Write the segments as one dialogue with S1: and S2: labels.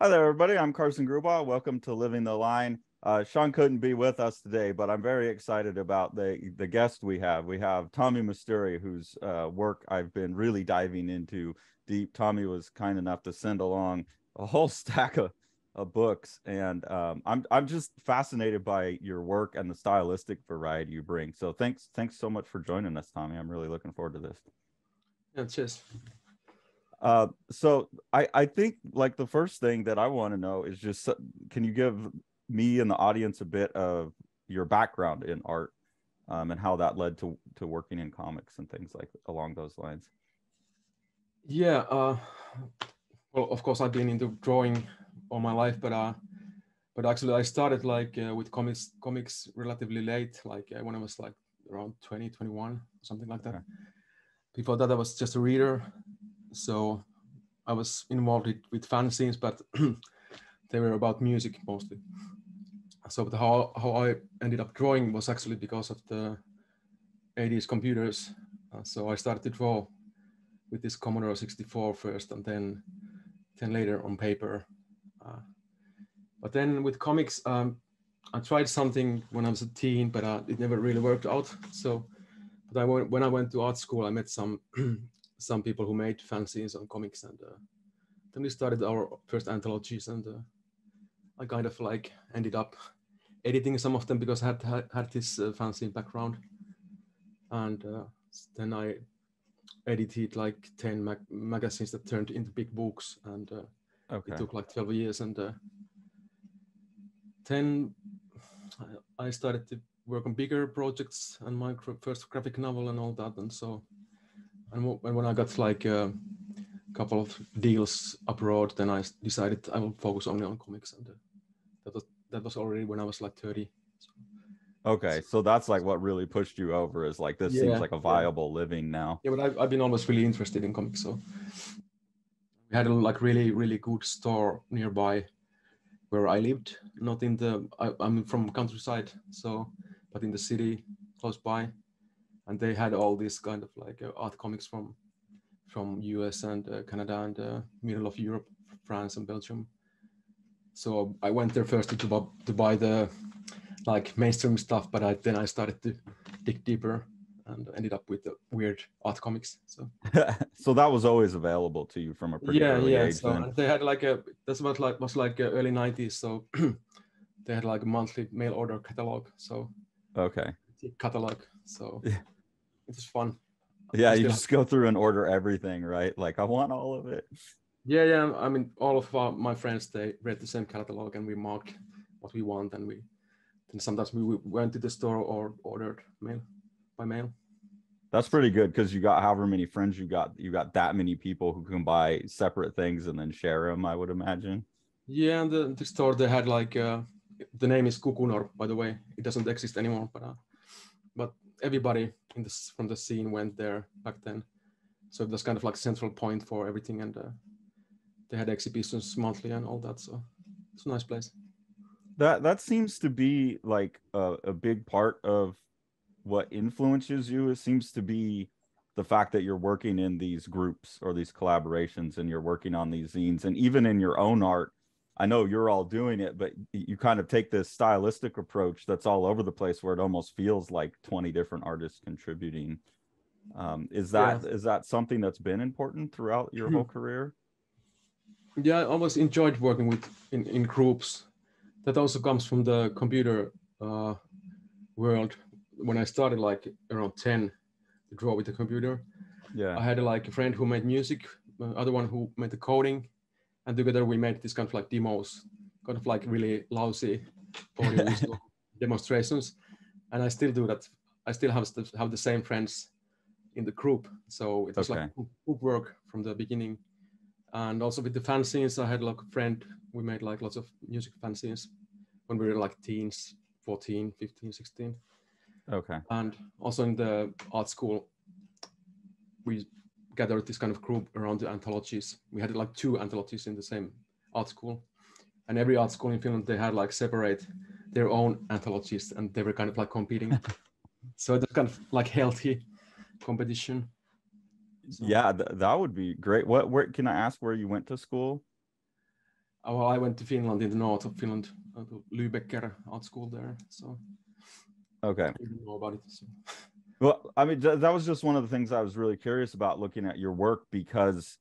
S1: Hi there, everybody. I'm Carson Grubaugh. Welcome to Living the Line. Sean couldn't be with us today, but I'm very excited about the guest we have. We have Tommy Masturi, whose work I've been really diving into deep. Tommy was kind enough to send along a whole stack of books, and I'm just fascinated by your work and the stylistic variety you bring. So thanks so much for joining us, Tommy. I'm really looking forward to this.
S2: Yeah, cheers.
S1: So I think like the first thing that I want to know is just can you give me and the audience a bit of your background in art, and how that led to working in comics and things like along those lines?
S2: Yeah, well, of course, I've been into drawing all my life, but actually, I started with comics relatively late, when I was like around 20, 21, something like that.
S1: Okay.
S2: Before that, I was just a reader, so I was involved with fanzines, but they were about music mostly. So, but how I ended up drawing was actually because of the 80s computers. So I started to draw with this Commodore 64 first, and then later on paper. But then with comics, I tried something when I was a teen, but it never really worked out. So, but when I went to art school, I met some some people who made fanzines on comics, and then we started our first anthologies, and I kind of like ended up editing some of them because I had this fanzine background, and then I edited like 10 magazines that turned into big books, and
S1: Okay.
S2: it took like 12 years, and then I started to work on bigger projects and my first graphic novel and all that, and so and when I got like a couple of deals abroad, then I decided I will focus only on comics, and that was already when I was like 30. So,
S1: Okay, so that's like what really pushed you over is like this seems
S2: yeah,
S1: like a
S2: yeah,
S1: viable living now.
S2: yeah. But I've been always really interested in comics, so we had a like really good store nearby where I lived, not in the, I'm from countryside, so, but in the city close by. And they had all these kind of like art comics from US and Canada and middle of Europe, France and Belgium. So I went there first to buy the like mainstream stuff, but then I started to dig deeper and ended up with the weird art comics. So
S1: So that was always available to you from a pretty early
S2: yeah.
S1: age
S2: So
S1: then.
S2: and they had like that's what like was like early 90s. So they had like a monthly mail order catalog. So
S1: Okay.
S2: catalog. So it was fun.
S1: Yeah,
S2: We
S1: you
S2: still have,
S1: just go through and order everything, right? Like I want all of it.
S2: yeah. I mean, all of my friends, they read the same catalog, and we marked what we want, and sometimes we went to the store or ordered mail by mail.
S1: That's pretty good because you got however many friends you got that many people who can buy separate things and then share them, I would imagine.
S2: Yeah, and the store they had like the name is Kukunor, by the way. It doesn't exist anymore, but everybody in this from the scene went there back then. So it was kind of like central point for everything, and they had exhibitions monthly and all that. So it's a nice place.
S1: That seems to be like a big part of what influences you. It seems to be the fact that you're working in these groups or these collaborations and you're working on these zines and even in your own art. I know you're all doing it, but you kind of take this stylistic approach that's all over the place where it almost feels like 20 different artists contributing.
S2: Yeah.
S1: Is that something that's been important throughout your whole career?
S2: Yeah, I always enjoyed working with in groups. That also comes from the computer world. When I started like around 10 to draw with the computer,
S1: Yeah.
S2: I had like a friend who made music, other one who made the coding, and together we made this kind of like demos, kind of like really lousy audio visual demonstrations. And I still do that. I still have the same friends in the group, so it was like
S1: Okay.
S2: group work from the beginning. And also with the fanzines, I had like a friend. We made like lots of music fanzines when we were like teens, 14, 15, 16.
S1: Okay.
S2: And also in the art school, we gathered this kind of group around the anthologies. We had like 2 anthologies in the same art school. And every art school in Finland, they had like separate their own anthologies, and they were kind of like competing. So it was kind of like healthy competition. So
S1: Yeah, that would be great. Where can I ask where you went to school?
S2: Well, I went to Finland, in the north of Finland, to Lübecker art school there. So
S1: Okay.
S2: I didn't know about it. So.
S1: Well, I mean, that was just one of the things I was really curious about looking at your work, because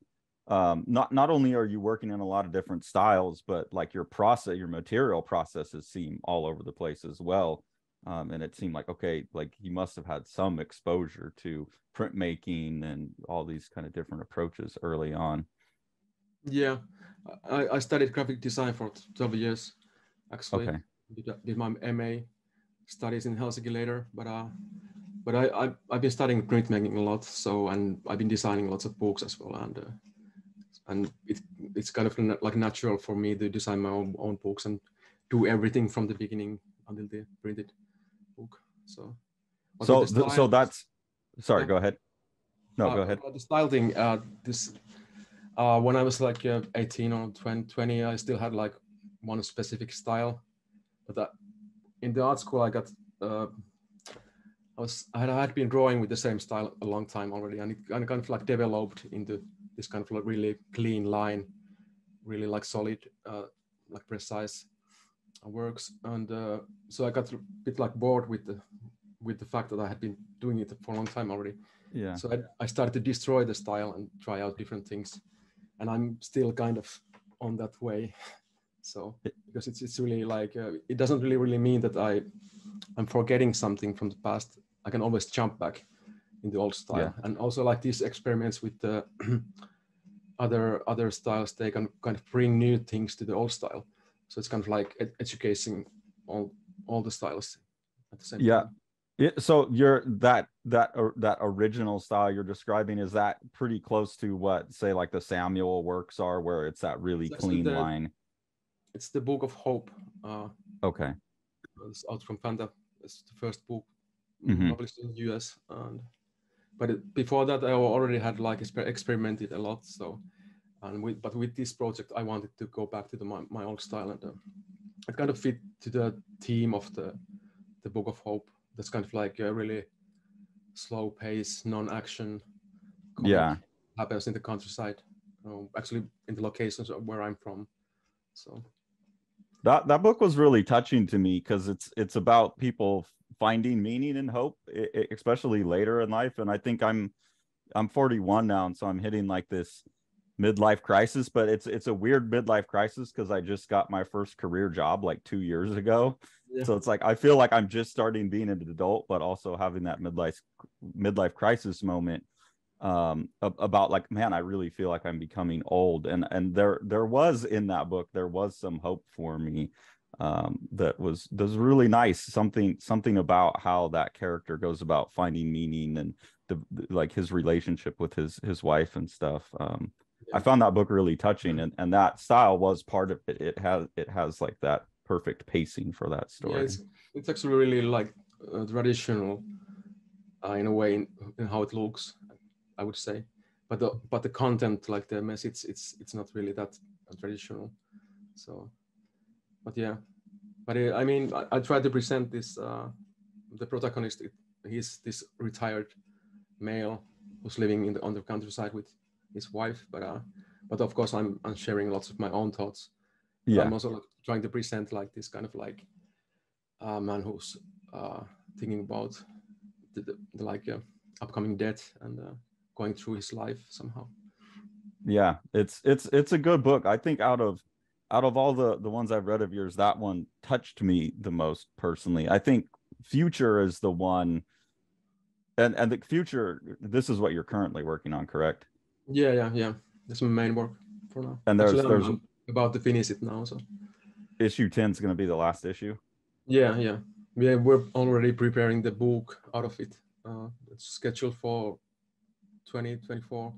S1: not only are you working in a lot of different styles, but like your material processes seem all over the place as well. And it seemed like, okay, like he must have had some exposure to printmaking and all these kind of different approaches early on.
S2: Yeah, I studied graphic design for 12 years, actually.
S1: Okay.
S2: Did my MA studies in Helsinki later, but I've been studying printmaking a lot, so, and I've been designing lots of books as well, and it's kind of like natural for me to design my own books and do everything from the beginning until the printed book. So
S1: that's sorry,
S2: yeah.
S1: Go ahead. No, go ahead.
S2: The style thing, when I was like 18 or 20, I still had like one specific style, but in the art school I got I had been drawing with the same style a long time already, and it kind of like developed into this kind of like really clean line, really like solid, like precise works. And so I got a bit like bored with the fact that I had been doing it for a long time already.
S1: Yeah.
S2: So I started to destroy the style and try out different things, and I'm still kind of on that way. So because it's really like it doesn't really mean that I'm forgetting something from the past. I can always jump back in the old style.
S1: Yeah.
S2: And also like these experiments with the other styles, they can kind of bring new things to the old style. So it's kind of like educating all the styles at the same time.
S1: So you're that original style you're describing, is that pretty close to what, say, like the Samuel works are, where it's that really clean line?
S2: It's the Book of Hope.
S1: Okay.
S2: It's out from Fanta. It's the first book
S1: Mm-hmm.
S2: published in the US. But before that, I already had like experimented a lot. So, but with this project, I wanted to go back to my old style, and it kind of fit to the theme of the Book of Hope. That's kind of like a really slow pace, non-action.
S1: Yeah.
S2: Happens in the countryside, actually in the locations where I'm from. So
S1: that book was really touching to me, because it's about people finding meaning and hope, especially later in life. And I think I'm 41 now, and so I'm hitting like this midlife crisis, but it's a weird midlife crisis because I just got my first career job like 2 years ago. Yeah. So it's like I feel like I'm just starting being an adult, but also having that midlife crisis moment, about like, man, I really feel like I'm becoming old. And there was, in that book, there was some hope for me, that was really nice. Something about how that character goes about finding meaning, and like his relationship with his wife and stuff. I found that book really touching, and that style was part of it. It has like that perfect pacing for that story.
S2: Yeah, it's actually really like traditional, in a way, in how it looks, I would say. But the content, like the message, it's not really that traditional. So, but yeah, but I mean, I try to present this. The protagonist, he's this retired male who's living on the countryside with his wife, but of course I'm sharing lots of my own thoughts. Yeah. I'm also like trying to present like this kind of like man who's thinking about the like upcoming death and going through his life somehow.
S1: Yeah, it's a good book. I think out of all the ones I've read of yours, that one touched me the most personally. I think Future is the one, and the Future, this is what you're currently working on, correct?
S2: Yeah. That's my main work for now.
S1: And there's
S2: I'm about to finish it now. So
S1: issue 10 is going to be the last issue.
S2: Yeah. We're already preparing the book out of it. It's scheduled for 2024.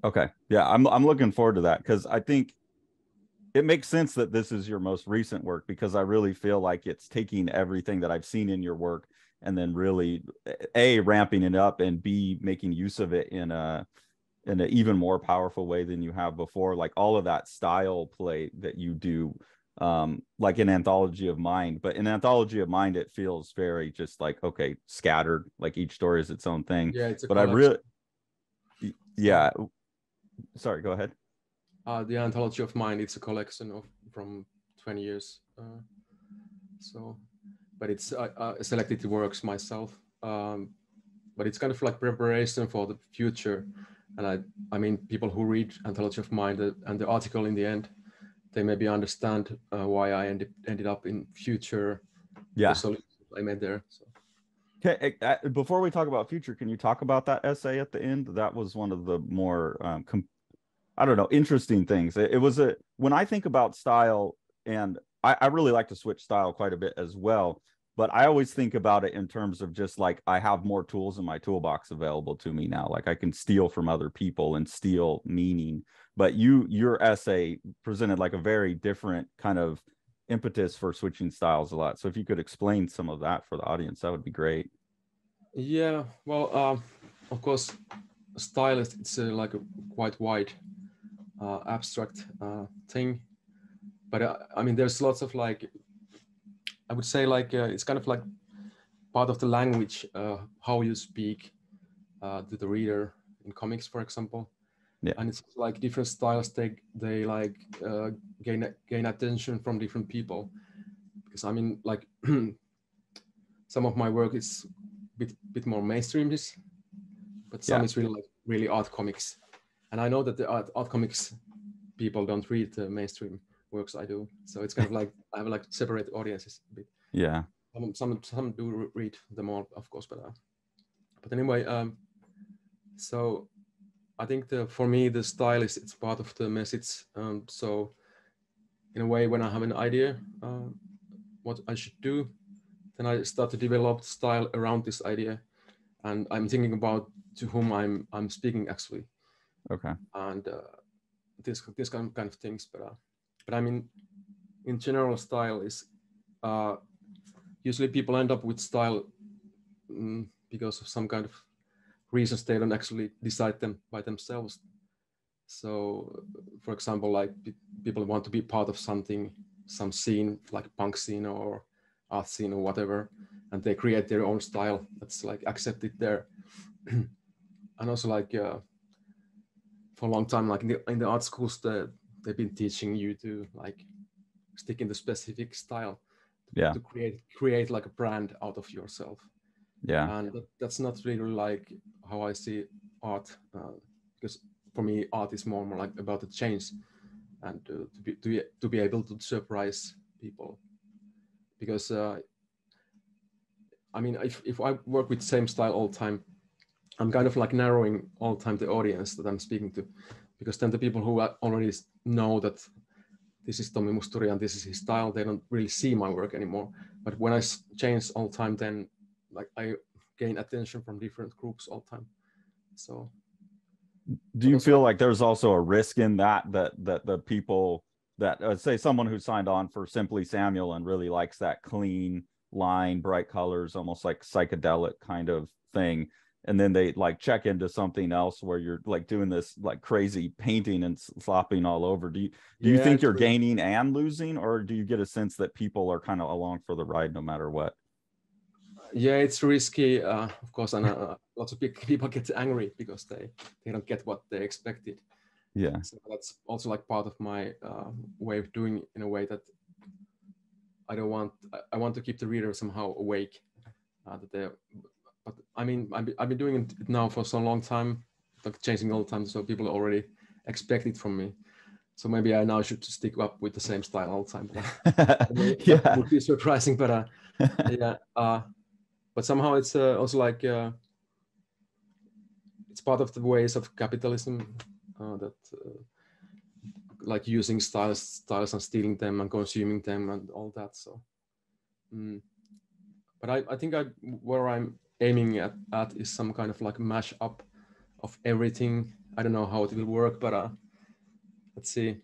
S1: Okay. Yeah, I'm looking forward to that, because I think it makes sense that this is your most recent work, because I really feel like it's taking everything that I've seen in your work and then really A, ramping it up, and B, making use of it in an even more powerful way than you have before. Like all of that style play that you do, like in Anthology of Mind. But in Anthology of Mind, it feels very just like, okay, scattered, like each story is its own thing.
S2: Yeah, it's a
S1: but collection. I really, yeah. Sorry, go ahead.
S2: The Anthology of Mind, it's a collection of from 20 years. But it's I selected the works myself. But it's kind of like preparation for the future. And I mean, people who read Anthology of Mind and the article in the end, they maybe understand why I ended up in future.
S1: Yeah.
S2: The solutions I made there. So.
S1: Okay, before we talk about future, can you talk about that essay at the end? That was one of the more, I don't know, interesting things. It was when I think about style, and I really like to switch style quite a bit as well, but I always think about it in terms of just like, I have more tools in my toolbox available to me now. Like I can steal from other people and steal meaning, but your essay presented like a very different kind of impetus for switching styles a lot. So if you could explain some of that for the audience, that would be great.
S2: Yeah, well, of course, style it's like a quite wide, abstract thing, but I mean, there's lots of like, I would say like it's kind of like part of the language, how you speak to the reader in comics, for example.
S1: Yeah.
S2: And it's like different styles they like gain attention from different people, because I mean like some of my work is bit more mainstreamish, but some is really like really art comics, and I know that the art comics people don't read the mainstream works I do, so it's kind of like I have like separate audiences a bit.
S1: Yeah.
S2: Some do read them all, of course, but anyway, so I think for me the style it's part of the message. So in a way, when I have an idea what I should do, then I start to develop style around this idea, and I'm thinking about to whom I'm speaking actually.
S1: Okay.
S2: And this kind of things, but I mean, in general, style is usually people end up with style because of some kind of reasons they don't actually decide them by themselves. So, for example, like people want to be part of something, some scene, like a punk scene or art scene or whatever, and they create their own style that's like accepted there. And also like for a long time, like in the art schools, they've been teaching you to like stick in the specific style, to create like a brand out of yourself.
S1: Yeah.
S2: And that's not really like how I see art, because for me art is more like about the change and to be able to surprise people. Because I mean, if I work with the same style all the time, I'm kind of like narrowing all the time the audience that I'm speaking to, because then the people who already know that this is Tommi Musturi and this is his style, they don't really see my work anymore. But when I change all the time, then like I gain attention from different groups all the time. So
S1: do you feel like there's also a risk in that the people that say someone who signed on for Simply Samuel and really likes that clean line, bright colors, almost like psychedelic kind of thing, and then they like check into something else where you're like doing this like crazy painting and slopping all over, do you think you're gaining and losing, or do you get a sense that people are kind of along for the ride no matter what?
S2: Yeah, it's risky, of course, and lots of people get angry because they don't get what they expected.
S1: Yeah.
S2: So that's also like part of my way of doing it, in a way that I want to keep the reader somehow awake. But I mean, I've been doing it now for so long time, like changing all the time, so people already expect it from me. So maybe I now should stick up with the same style all the time.
S1: Yeah,
S2: that would be surprising, but yeah. But somehow it's also like it's part of the ways of capitalism that like using styles and stealing them and consuming them and all that. So, but I think where I'm aiming at is some kind of like mash up of everything. I don't know how it will work, but let's see.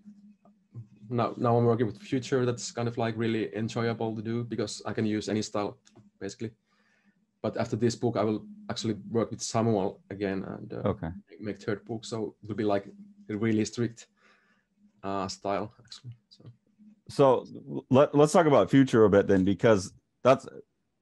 S2: Now I'm working with Future. That's kind of like really enjoyable to do because I can use any style basically. But after this book, I will actually work with Samuel again and make third book. So it will be like a really strict style actually.
S1: So let's talk about Future a bit then, because I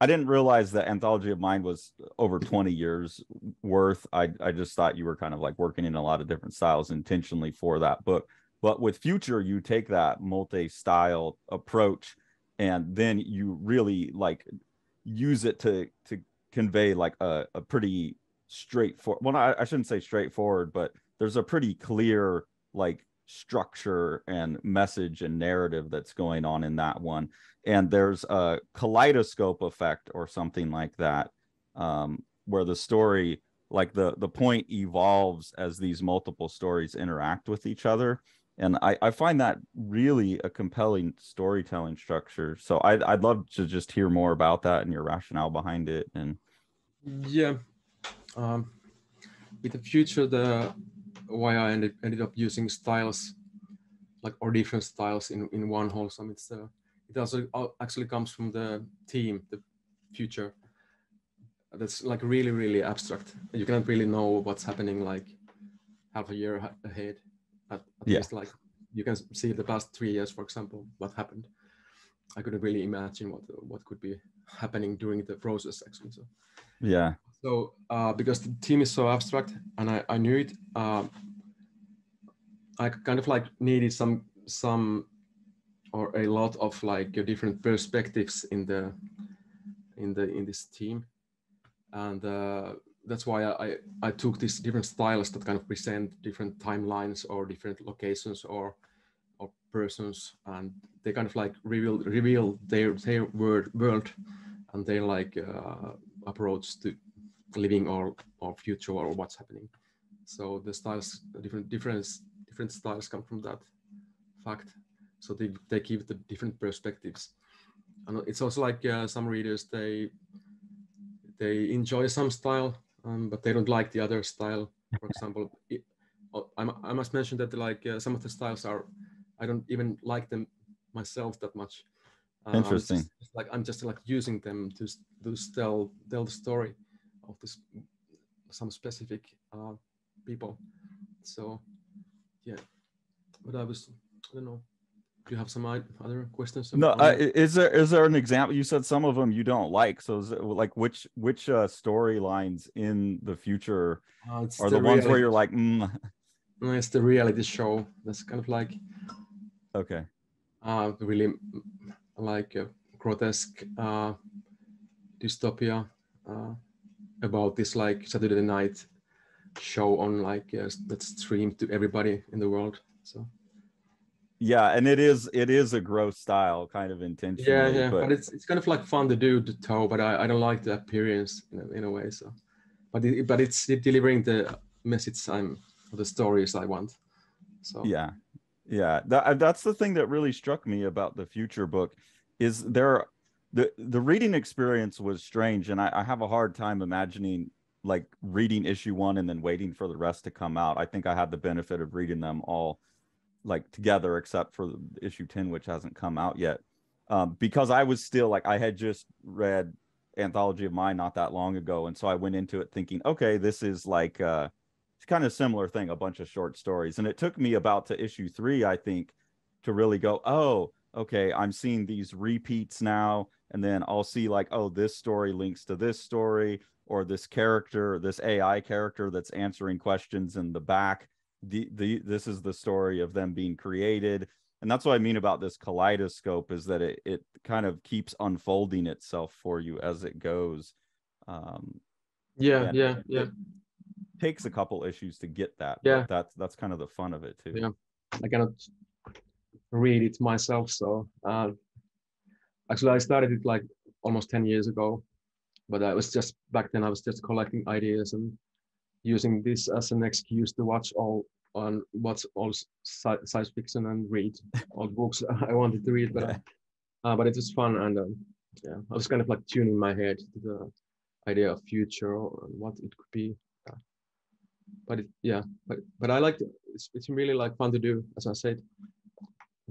S1: didn't realize that Anthology of Mind was over 20 years worth. I just thought you were kind of like working in a lot of different styles intentionally for that book. But with Future, you take that multi-style approach, and then you really like use it to convey like a pretty straightforward, well, I shouldn't say straightforward, but there's a pretty clear like structure and message and narrative that's going on in that one. And there's a kaleidoscope effect or something like that, where the story, like the point evolves as these multiple stories interact with each other. And I find that really a compelling storytelling structure. So I'd love to just hear more about that and your rationale behind it. And
S2: Yeah, with the Future, the why I ended up using styles like or different styles in one wholesome. It also actually comes from the team, the Future. That's like really abstract. You cannot really know what's happening like half a year ahead. At
S1: yeah,
S2: least like you can see the past 3 years, for example, what happened. I couldn't really imagine what could be happening during the process actually.
S1: yeah,
S2: So because the team is so abstract and I knew it, I kind of like needed some or a lot of like different perspectives in this team, and that's why I took these different styles that kind of present different timelines or different locations or persons, and they kind of like reveal their world and their like approach to living or future or what's happening. So the styles, different styles come from that fact. So they give the different perspectives, and it's also like some readers they enjoy some style, but they don't like the other style. For example, I must mention that like some of the styles are, I don't even like them myself that much.
S1: interesting.
S2: I'm just like using them to tell the story of this some specific people. So yeah, but I don't know. Do you have some other questions
S1: No,
S2: on that?
S1: is there an example? You said some of them you don't like. So is it, like which storylines in the Future
S2: It's
S1: are
S2: the
S1: the ones where
S2: reality.
S1: you're like,
S2: It's the reality show. That's kind of like
S1: okay,
S2: really like a grotesque dystopia about this like Saturday night show on like that's streamed to everybody in the world. So
S1: yeah, and it is a gross style, kind of intentionally,
S2: yeah,
S1: but
S2: but it's kind of like fun to do to toe, but I don't like the appearance in a way. So, but it's delivering the message or the stories I want. So
S1: yeah, yeah, that's the thing that really struck me about the Future book is the reading experience was strange, and I have a hard time imagining like reading issue 1 and then waiting for the rest to come out. I think I had the benefit of reading them all like together except for issue 10, which hasn't come out yet, because I was still like, I had just read Anthology of Mind not that long ago, and so I went into it thinking, okay, this is like it's kind of similar thing, a bunch of short stories. And it took me about to issue 3, I think, to really go, oh, okay, I'm seeing these repeats now, and then I'll see like, oh, this story links to this story, or this character, this AI character that's answering questions in the back, this is the story of them being created. And that's what I mean about this kaleidoscope, is that it kind of keeps unfolding itself for you as it goes.
S2: yeah,
S1: And
S2: yeah, yeah,
S1: it takes a couple issues to get that,
S2: yeah,
S1: but that's kind of the fun of it too.
S2: yeah. I cannot read it myself, so actually I started it like almost 10 years ago, but I was just back then I was just collecting ideas and using this as an excuse to watch all science fiction and read all books I wanted to read, but it was fun, and yeah, I was kind of like tuning my head to the idea of future or what it could be. Uh, yeah, but I like it's really like fun to do, as I said,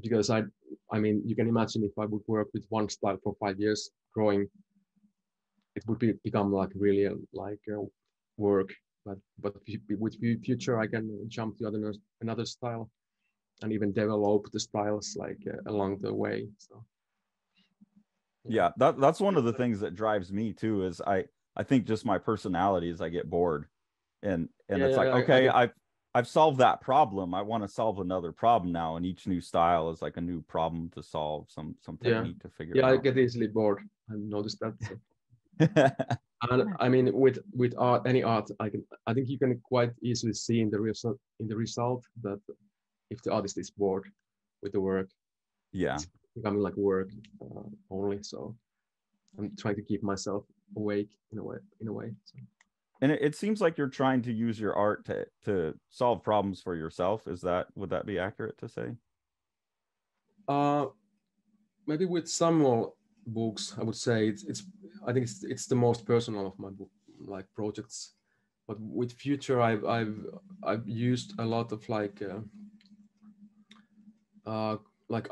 S2: because I mean you can imagine if I would work with one style for 5 years growing, it would become like really like work. But with future, I can jump to another style and even develop the styles like along the way. So
S1: Yeah, that's one of the things that drives me too, is I think just my personality is I get bored, and
S2: yeah,
S1: it's
S2: yeah,
S1: like,
S2: I
S1: okay,
S2: get.
S1: I've solved that problem. I want to solve another problem now, and each new style is like a new problem to solve, some
S2: Yeah,
S1: technique to figure
S2: yeah, I
S1: out.
S2: get easily bored. I've noticed that. So. And I mean, with art, any art, I think you can quite easily see in the result that if the artist is bored with the work,
S1: Yeah.
S2: it's becoming like work only. So I'm trying to keep myself awake in a way. So.
S1: And it seems like you're trying to use your art to solve problems for yourself. Would that be accurate to say?
S2: Maybe with some more books, I would say I think it's the most personal of my book like projects. But with Future, I've used a lot of like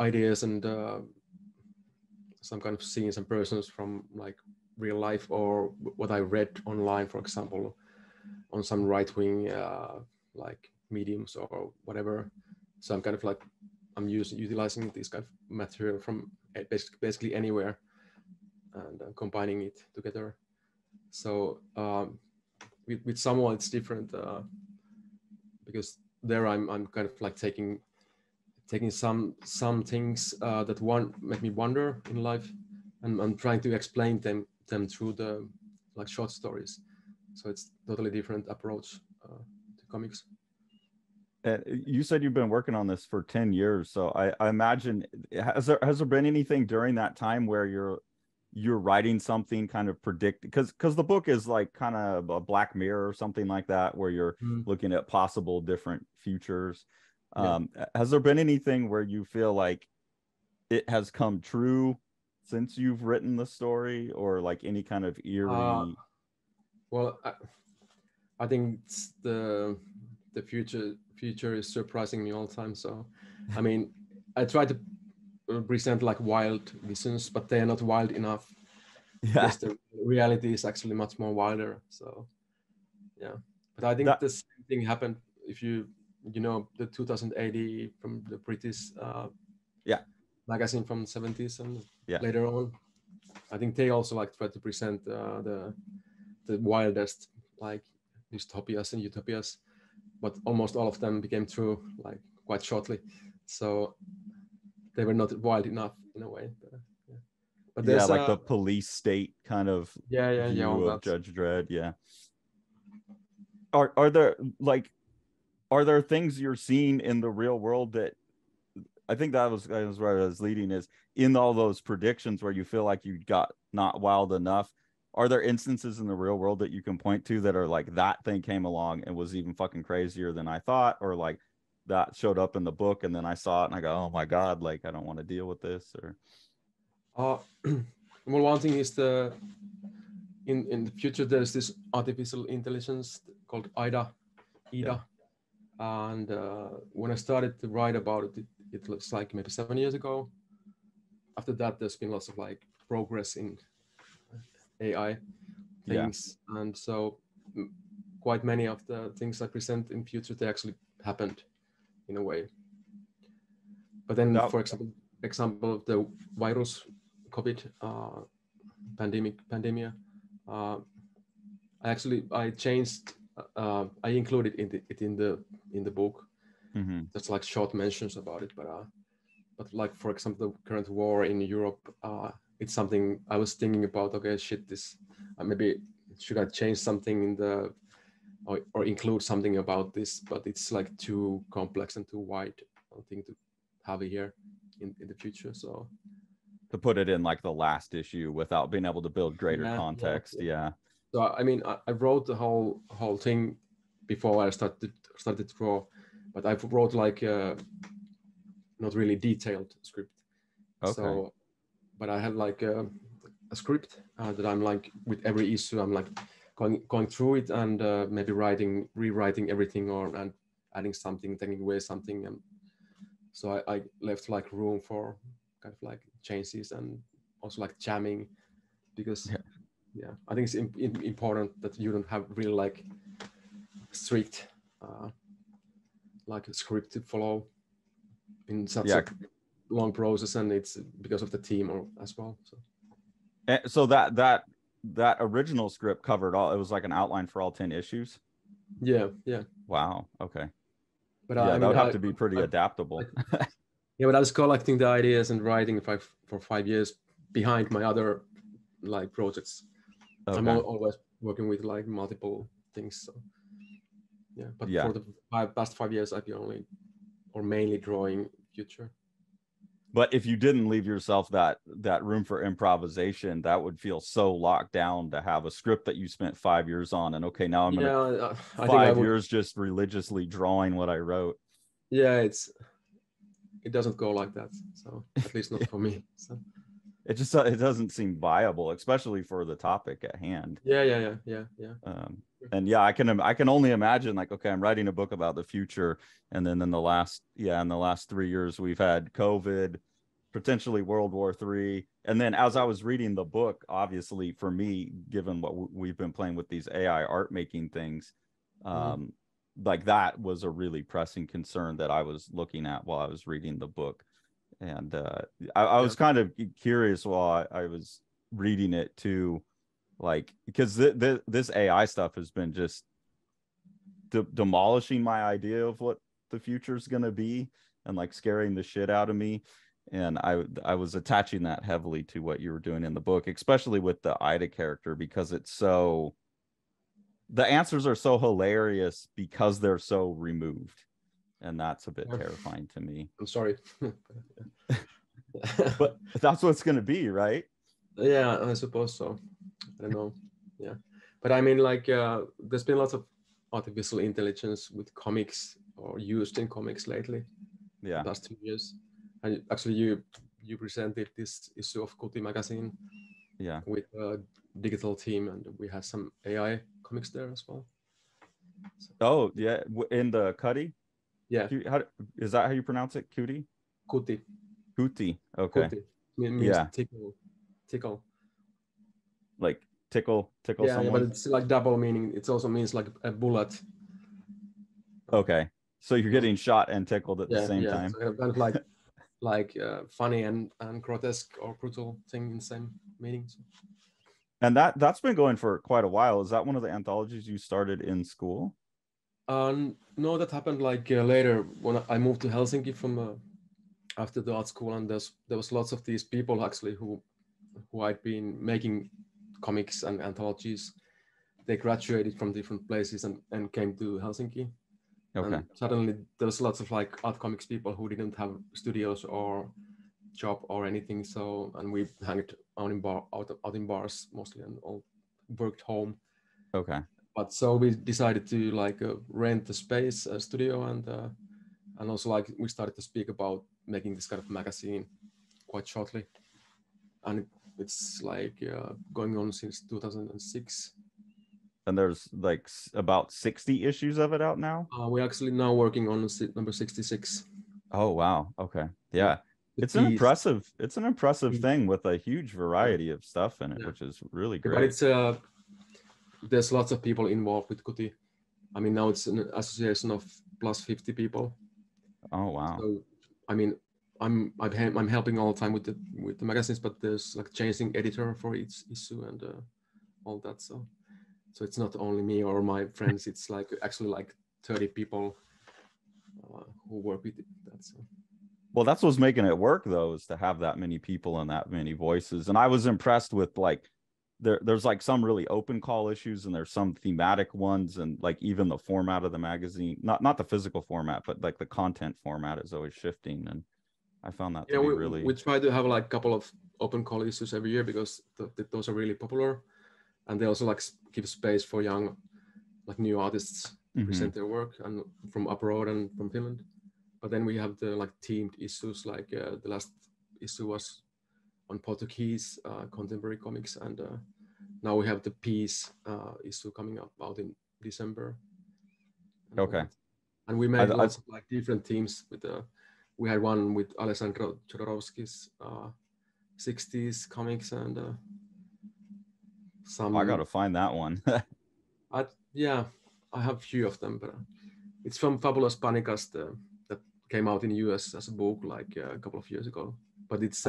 S2: ideas and some kind of scenes and persons from like real life or what I read online, for example, on some right-wing like mediums or whatever. So I'm kind of like utilizing this kind of material from basically anywhere and combining it together. So with someone it's different because there I'm kind of like taking some things that make me wonder in life, and I'm trying to explain them through the like short stories. So it's totally different approach to comics.
S1: You said you've been working on this for 10 years, so I imagine has there been anything during that time where you're writing something kind of because the book is like kind of a Black Mirror or something like that, where you're looking at possible different futures.
S2: Yeah.
S1: Has there been anything where you feel like it has come true since you've written the story, or like any kind of eerie?
S2: Well, I think it's the future is surprising me all the time. So, I mean, I try to present like wild visions, but they are not wild enough.
S1: Yeah.
S2: Because the reality is actually much more wilder. So, yeah. But I think the same thing happened if you know the 2000 AD from the British magazine from the 70s and later on. I think they also like try to present the wildest like dystopias and utopias, but almost all of them became true like quite shortly. So they were not wild enough in a way. But
S1: yeah, like the police state kind of
S2: view
S1: of Judge Dredd. Yeah. Are there are there things you're seeing in the real world that I think that was where I was leading is in all those predictions where you feel like you got not wild enough? Are there instances in the real world that you can point to that are like that thing came along and was even fucking crazier than I thought, or like that showed up in the book and then I saw it and I go, oh my God, like I don't want to deal with this? Or
S2: well, one thing is in the future there's this artificial intelligence called Ida, and when I started to write about it, it looks like maybe 7 years ago. After that, there's been lots of like progress in AI things, and so quite many of the things I present in future they actually happened in a way. But then, for example, the virus COVID pandemia, I changed. I included it in the book. There's like short mentions about it, but like for example, the current war in Europe, it's something I was thinking about. Okay, shit, this maybe should I change something in the or include something about this? But it's like too complex and too wide, I think, to have it here in the future. So
S1: to put it in like the last issue without being able to build greater context. Yeah.
S2: So I mean, I wrote the whole thing before I started to draw, but I wrote like not really detailed script.
S1: Okay.
S2: So, but I had like a script that I'm like with every issue I'm like going through it and maybe rewriting everything and adding something, taking away something, and so I left like room for kind of like changes and also like jamming because I think it's important that you don't have really like strict like a script to follow in such a long process, and it's because of the team as well.
S1: So that original script covered all. It was like an outline for all 10 issues.
S2: Yeah.
S1: Wow. Okay.
S2: But
S1: Yeah,
S2: I
S1: that
S2: mean,
S1: would have to be pretty adaptable.
S2: yeah, but I was collecting the ideas and writing for 5 years behind my other like projects. I'm
S1: Okay.
S2: always working with like multiple things. So yeah, but
S1: Yeah.
S2: for the past 5 years, I've been mainly drawing future.
S1: But if you didn't leave yourself that room for improvisation, that would feel so locked down to have a script that you spent 5 years on, and okay, now I'm gonna
S2: I think I would.
S1: 5 years just religiously drawing what I wrote.
S2: Yeah, it doesn't go like that. So at least not for me. So.
S1: It doesn't seem viable, especially for the topic at hand.
S2: Yeah.
S1: And yeah, I can only imagine, like, okay, I'm writing a book about the future, and then in the last 3 years we've had COVID, potentially World War III, and then as I was reading the book, obviously for me, given what we've been playing with these AI art making things, like that was a really pressing concern that I was looking at while I was reading the book. And I was kind of curious while I was reading it too, like, because this AI stuff has been just demolishing my idea of what the future is going to be, and like scaring the shit out of me. And I was attaching that heavily to what you were doing in the book, especially with the Ida character, because the answers are so hilarious because they're so removed. And that's a bit terrifying to me.
S2: I'm sorry.
S1: But that's what it's going to be, right?
S2: Yeah, I suppose so. I don't know. Yeah. But I mean, like, there's been lots of artificial intelligence with comics or used in comics lately.
S1: Yeah.
S2: The past 2 years. And actually, you presented this issue of Kuti magazine.
S1: Yeah.
S2: With a digital team, and we had some AI comics there as well.
S1: So. Oh, yeah. In the Cuddy?
S2: Yeah.
S1: Is that how you pronounce it? Kuti?
S2: Kuti.
S1: Kuti. Okay.
S2: Kuti. It means tickle.
S1: Like tickle someone?
S2: Yeah, but it's like double meaning. It also means like a bullet.
S1: Okay. So you're getting shot and tickled at the same time.
S2: So kind of like funny and grotesque or brutal thing in the same meaning. So.
S1: And that's been going for quite a while. Is that one of the anthologies you started in school?
S2: No, that happened like later when I moved to Helsinki from after the art school, and there was lots of these people actually who I'd been making comics and anthologies. They graduated from different places and came to Helsinki.
S1: Okay.
S2: And suddenly there was lots of like art comics people who didn't have studios or job or anything. So, and we hanged out in bars mostly, and all worked home.
S1: Okay.
S2: But so we decided to like rent the space, a studio, and also like we started to speak about making this kind of magazine quite shortly. And it's like going on since 2006. And
S1: there's like about 60 issues of it out now?
S2: We're actually now working on number 66.
S1: Oh, wow. Okay. Yeah. It's an impressive thing with a huge variety of stuff in it, which is really great.
S2: But it's there's lots of people involved with Kuti. I mean, now it's an association of plus 50 people.
S1: Oh, wow.
S2: So, I mean, I'm helping all the time with the magazines, but there's like changing editor for each issue and all that. So it's not only me or my friends. It's like actually like 30 people who work with it.
S1: Well, that's what's making it work, though, is to have that many people and that many voices. And I was impressed with like there's like some really open call issues, and there's some thematic ones, and like even the format of the magazine, not the physical format, but like the content format is always shifting. And I found that to be really.
S2: We try to have like a couple of open call issues every year because those are really popular, and they also like give space for young, like new artists to present their work, and from abroad and from Finland. But then we have the like teamed issues, like the last issue was on Portuguese contemporary comics, and now we have the Peace issue coming out in December.
S1: Okay.
S2: And we made lots of like different teams with we had one with Alessandro Jodorowsky's 60s comics, and some.
S1: I gotta find that one.
S2: Yeah, I have a few of them, but it's from Fabulous Panicast that came out in the US as a book like a couple of years ago. But it's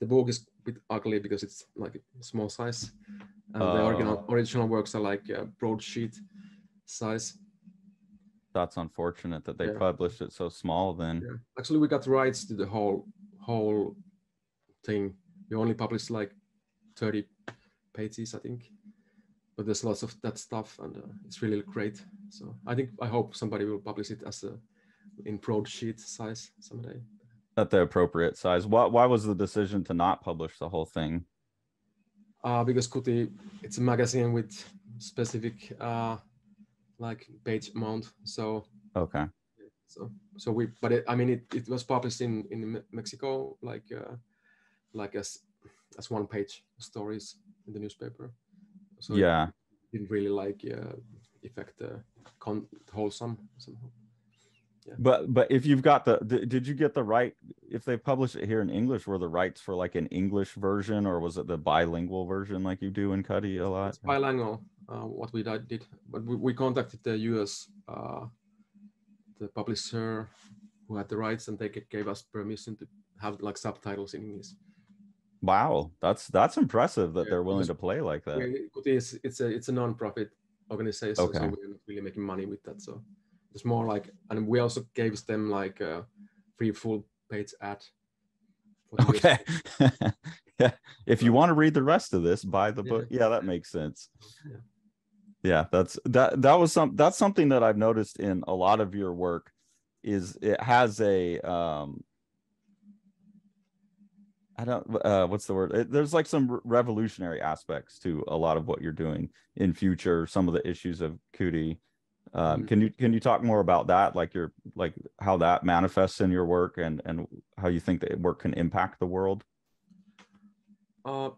S2: the book is a bit ugly because it's like a small size, and the original works are like broadsheet size.
S1: that's unfortunate that they
S2: Yeah.
S1: published it so small then.
S2: Yeah. Actually, we got rights to the whole thing. We only published like 30 pages, I think. But there's lots of that stuff, and it's really great. So I hope somebody will publish it as in broadsheet size someday.
S1: At the appropriate size. Why was the decision to not publish the whole thing?
S2: Because Kuti, it's a magazine with specific like page amount. So
S1: okay.
S2: So we, but it was published in Mexico, like as one page stories in the newspaper. So
S1: yeah,
S2: it didn't really like affect the wholesome somehow. Yeah.
S1: But if you've got did you get the right, if they publish it here in English, were the rights for like an English version, or was it the bilingual version like you do in Cuddy a lot?
S2: It's bilingual, what we did, but we contacted the US, the publisher who had the rights, and they gave us permission to have like subtitles in English.
S1: Wow, that's impressive that they're willing to play like that.
S2: It's a non-profit organization,
S1: okay.
S2: So we're not really making money with that. So it's more like, and we also gave them like a free full page ad.
S1: Okay. Yeah. If you want to read the rest of this, buy the book. Yeah, that makes sense. Yeah, that's something that I've noticed in a lot of your work, is it has a what's the word? There's like some revolutionary aspects to a lot of what you're doing in future, some of the issues of Cootie. Can you talk more about that, like how that manifests in your work, and how you think that work can impact the world?
S2: Well,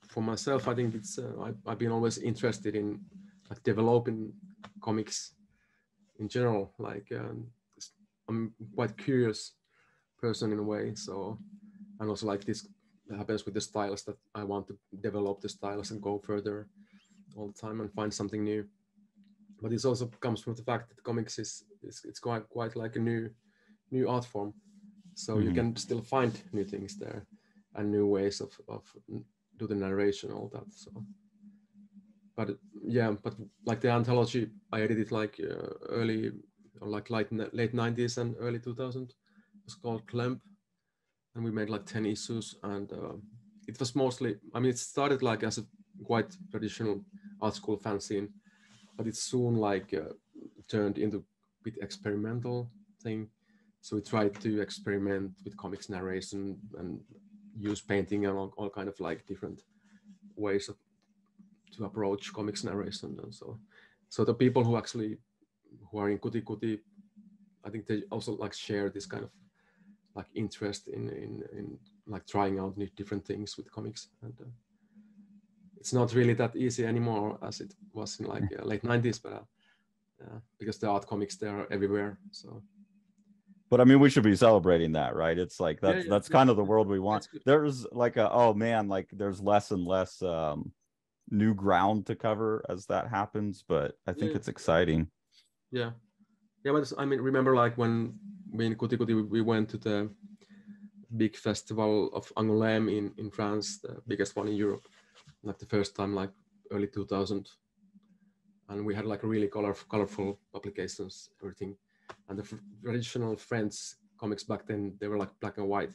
S2: for myself, I think it's I've been always interested in like developing comics in general. Like I'm quite curious person in a way. So, and also like this happens with the styles, that I want to develop the styles and go further all the time and find something new. But this also comes from the fact that comics it's quite like a new art form. So you can still find new things there and new ways of do the narration, all that. So, but like the anthology, I edited like early, or like late 90s and early 2000. It's called Clemp, and we made like 10 issues, and it was mostly, it started like as a quite traditional art school fanzine, but it soon like turned into a bit experimental thing. So we tried to experiment with comics narration and use painting and all kind of like different ways to approach comics narration. And so the people who are in Kuti Kuti, I think they also like share this kind of like interest in like trying out different things with comics. And it's not really that easy anymore as it was in like late 90s, but because the art comics, they are everywhere. So,
S1: but we should be celebrating that, right? It's like that's kind of the world we want. There's like there's less and less new ground to cover as that happens, but I think it's exciting.
S2: Yeah, but remember like when we in Kuti Kuti, we went to the big festival of Angoulême in France, the biggest one in Europe, like the first time, like early 2000, and we had like really colorful publications, everything. And the traditional French comics back then, they were like black and white.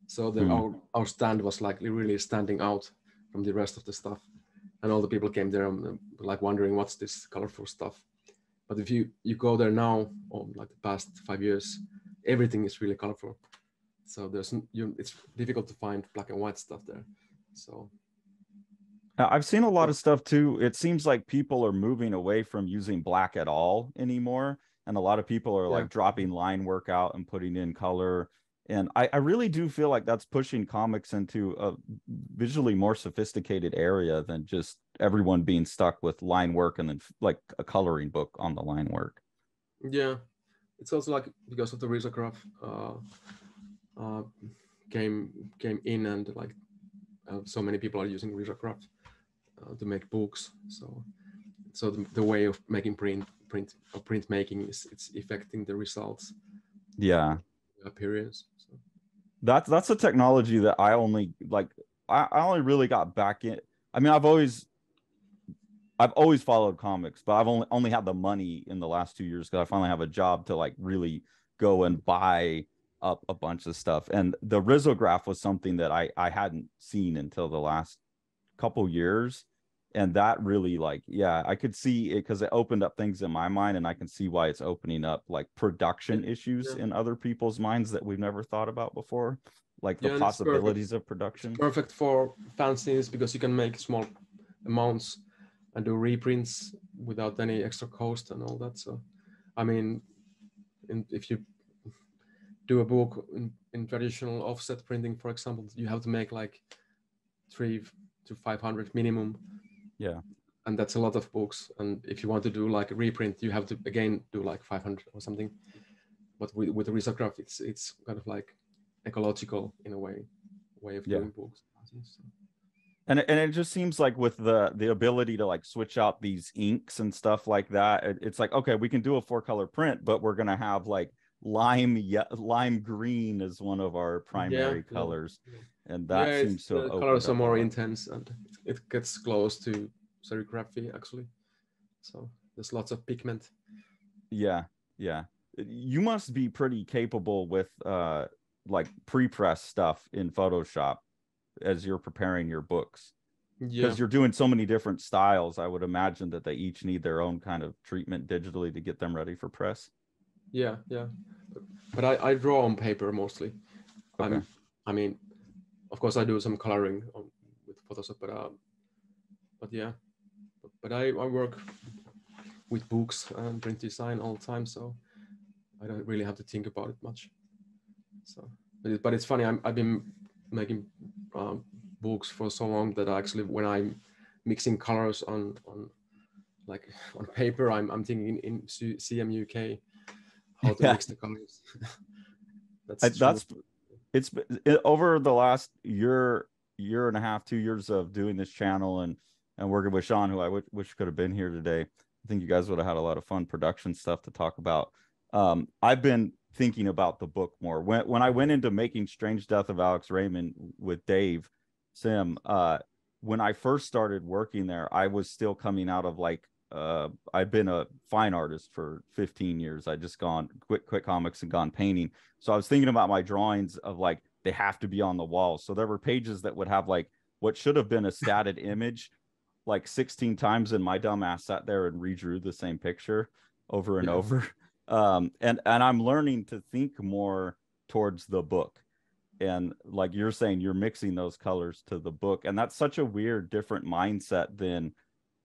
S2: So our stand was like really standing out from the rest of the stuff. And all the people came there and like wondering, what's this colorful stuff? But if you go there now, or like the past 5 years, everything is really colorful. So it's difficult to find black and white stuff there. So
S1: I've seen a lot of stuff too. It seems like people are moving away from using black at all anymore. And a lot of people are like dropping line work out and putting in color. And I really do feel like that's pushing comics into a visually more sophisticated area than just everyone being stuck with line work and then like a coloring book on the line work.
S2: Yeah, it's also like because of the risograph came in, and like so many people are using risograph to make books. So the way of making printmaking it's affecting the results.
S1: Yeah,
S2: appearance. So.
S1: That's a technology that I only really got back in. I've always I've always followed comics, but I've only had the money in the last 2 years because I finally have a job to like really go and buy up a bunch of stuff. And the Risograph was something that I hadn't seen until the last couple years. And that really like, yeah, I could see it because it opened up things in my mind, and I can see why it's opening up like production issues in other people's minds that we've never thought about before, like the possibilities of production.
S2: It's perfect for fanzines because you can make small amounts and do reprints without any extra cost and all that. So, I mean, if you do a book in traditional offset printing, for example, you have to make like 300 to 500 minimum.
S1: Yeah.
S2: And that's a lot of books. And if you want to do like a reprint, you have to again do like 500 or something. But with the Risograph, it's kind of like ecological in a way of doing books.
S1: And it just seems like with the ability to like switch out these inks and stuff like that, it's like, okay, we can do a 4-color print, but we're gonna have like lime green as one of our primary colors, and that seems to have
S2: the colors are more intense, and it gets close to serigraphy actually. So there's lots of pigment.
S1: Yeah. You must be pretty capable with like pre-press stuff in Photoshop as you're preparing your books, because you're doing so many different styles. I would imagine that they each need their own kind of treatment digitally to get them ready for press.
S2: Yeah, but I draw on paper mostly.
S1: Okay.
S2: I mean, of course I do some coloring with Photoshop, but yeah, but I work with books and print design all the time, so I don't really have to think about it much. So but it's funny, I've been making books for so long that actually when I'm mixing colors on paper, I'm thinking in CMYK how to mix the colors.
S1: It's over the last year and a half, 2 years of doing this channel and working with Sean, who I wish could have been here today. I think you guys would have had a lot of fun production stuff to talk about. I've been thinking about the book more. When I went into making Strange Death of Alex Raymond with Dave Sim, when I first started working there, I was still coming out of like I'd been a fine artist for 15 years. I just quit comics and gone painting. So I was thinking about my drawings of like, they have to be on the wall. So there were pages that would have like what should have been a statted image like 16 times, and my dumb ass sat there and redrew the same picture over and over. And I'm learning to think more towards the book. And like you're saying, you're mixing those colors to the book. And that's such a weird, different mindset than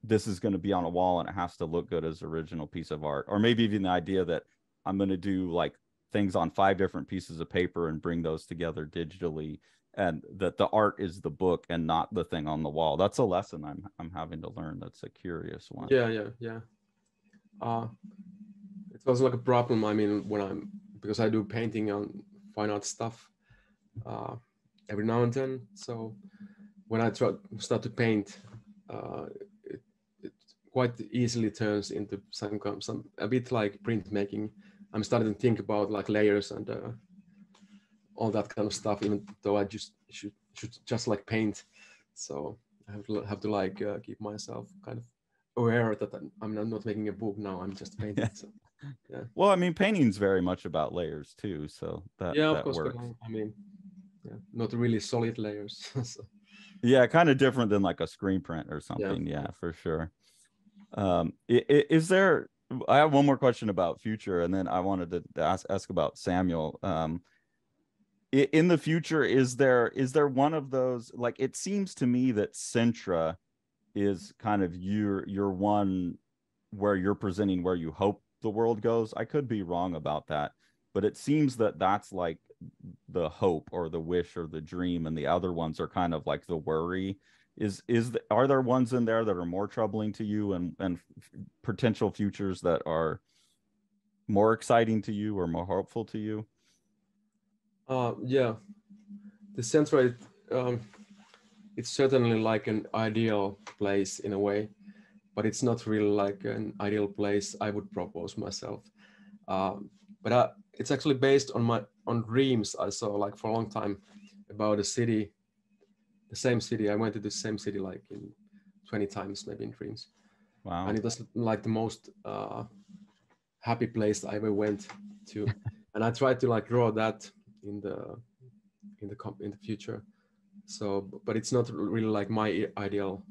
S1: this is going to be on a wall and it has to look good as original piece of art. Or maybe even the idea that I'm going to do like things on 5 different pieces of paper and bring those together digitally, and that the art is the book and not the thing on the wall. That's a lesson I'm having to learn. That's a curious one.
S2: Yeah. It's also like a problem. I mean, because I do painting on fine art stuff every now and then. So when I start to paint, it quite easily turns into some a bit like printmaking. I'm starting to think about like layers and all that kind of stuff, even though I just should just like paint. So I have to like keep myself kind of aware that I'm not making a book now. I'm just painting. So, yeah.
S1: Well, I mean, painting's very much about layers too. So that
S2: of course,
S1: works.
S2: I mean, not really solid layers. So.
S1: Yeah, kind of different than like a screen print or something. Yeah, for sure. Is there? I have one more question about future, and then I wanted to ask about Samuel. In the future, is there one of those, like, it seems to me that Sintra is kind of your one where you're presenting where you hope the world goes. I could be wrong about that, but it seems that that's like the hope or the wish or the dream, and the other ones are kind of like the worry. Are there ones in there that are more troubling to you, and potential futures that are more exciting to you or more hopeful to you?
S2: Yeah, the Central, it's certainly like an ideal place in a way, but it's not really like an ideal place I would propose myself. But it's actually based on dreams I saw like for a long time about a city, the same city. I went to the same city like in 20 times maybe in dreams.
S1: Wow.
S2: And it was like the most happy place I ever went to. And I tried to like draw that in the future. So, but it's not really like my ideal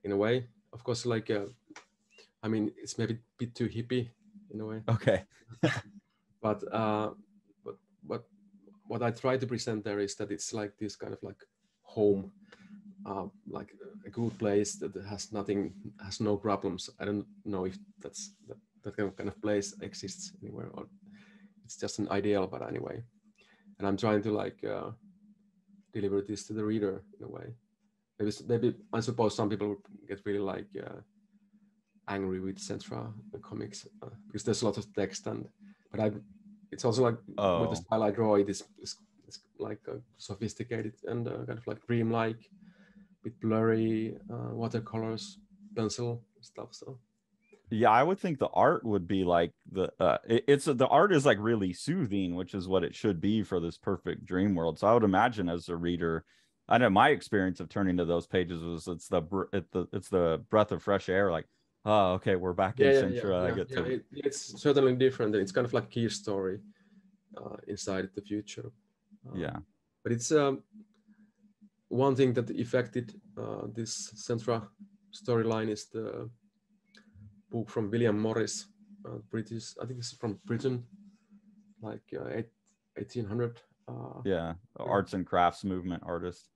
S2: in a way. Of course, like I mean, it's maybe a bit too hippie in a way.
S1: Okay.
S2: But but what I try to present there is that it's like this kind of like home, like a good place that has nothing, has no problems. I don't know if that kind of place exists anywhere, or it's just an ideal. But anyway, and I'm trying to like deliver this to the reader in a way. Maybe I suppose some people get really like angry with Centra comics because there's a lot of text, but it's also like with the style I draw, it's like sophisticated and kind of like dreamlike, with blurry watercolors, pencil stuff. So
S1: yeah, I would think the art would be like the art is like really soothing, which is what it should be for this perfect dream world. So I would imagine as a reader, I know my experience of turning to those pages was it's the breath of fresh air. Like, oh, okay, we're back in Centra. I get to.
S2: It's certainly different. It's kind of like key story inside the future.
S1: Yeah.
S2: But it's one thing that affected this Centra storyline is the book from William Morris, British. I think it's from Britain, like 1800.
S1: Yeah, arts and crafts movement artist.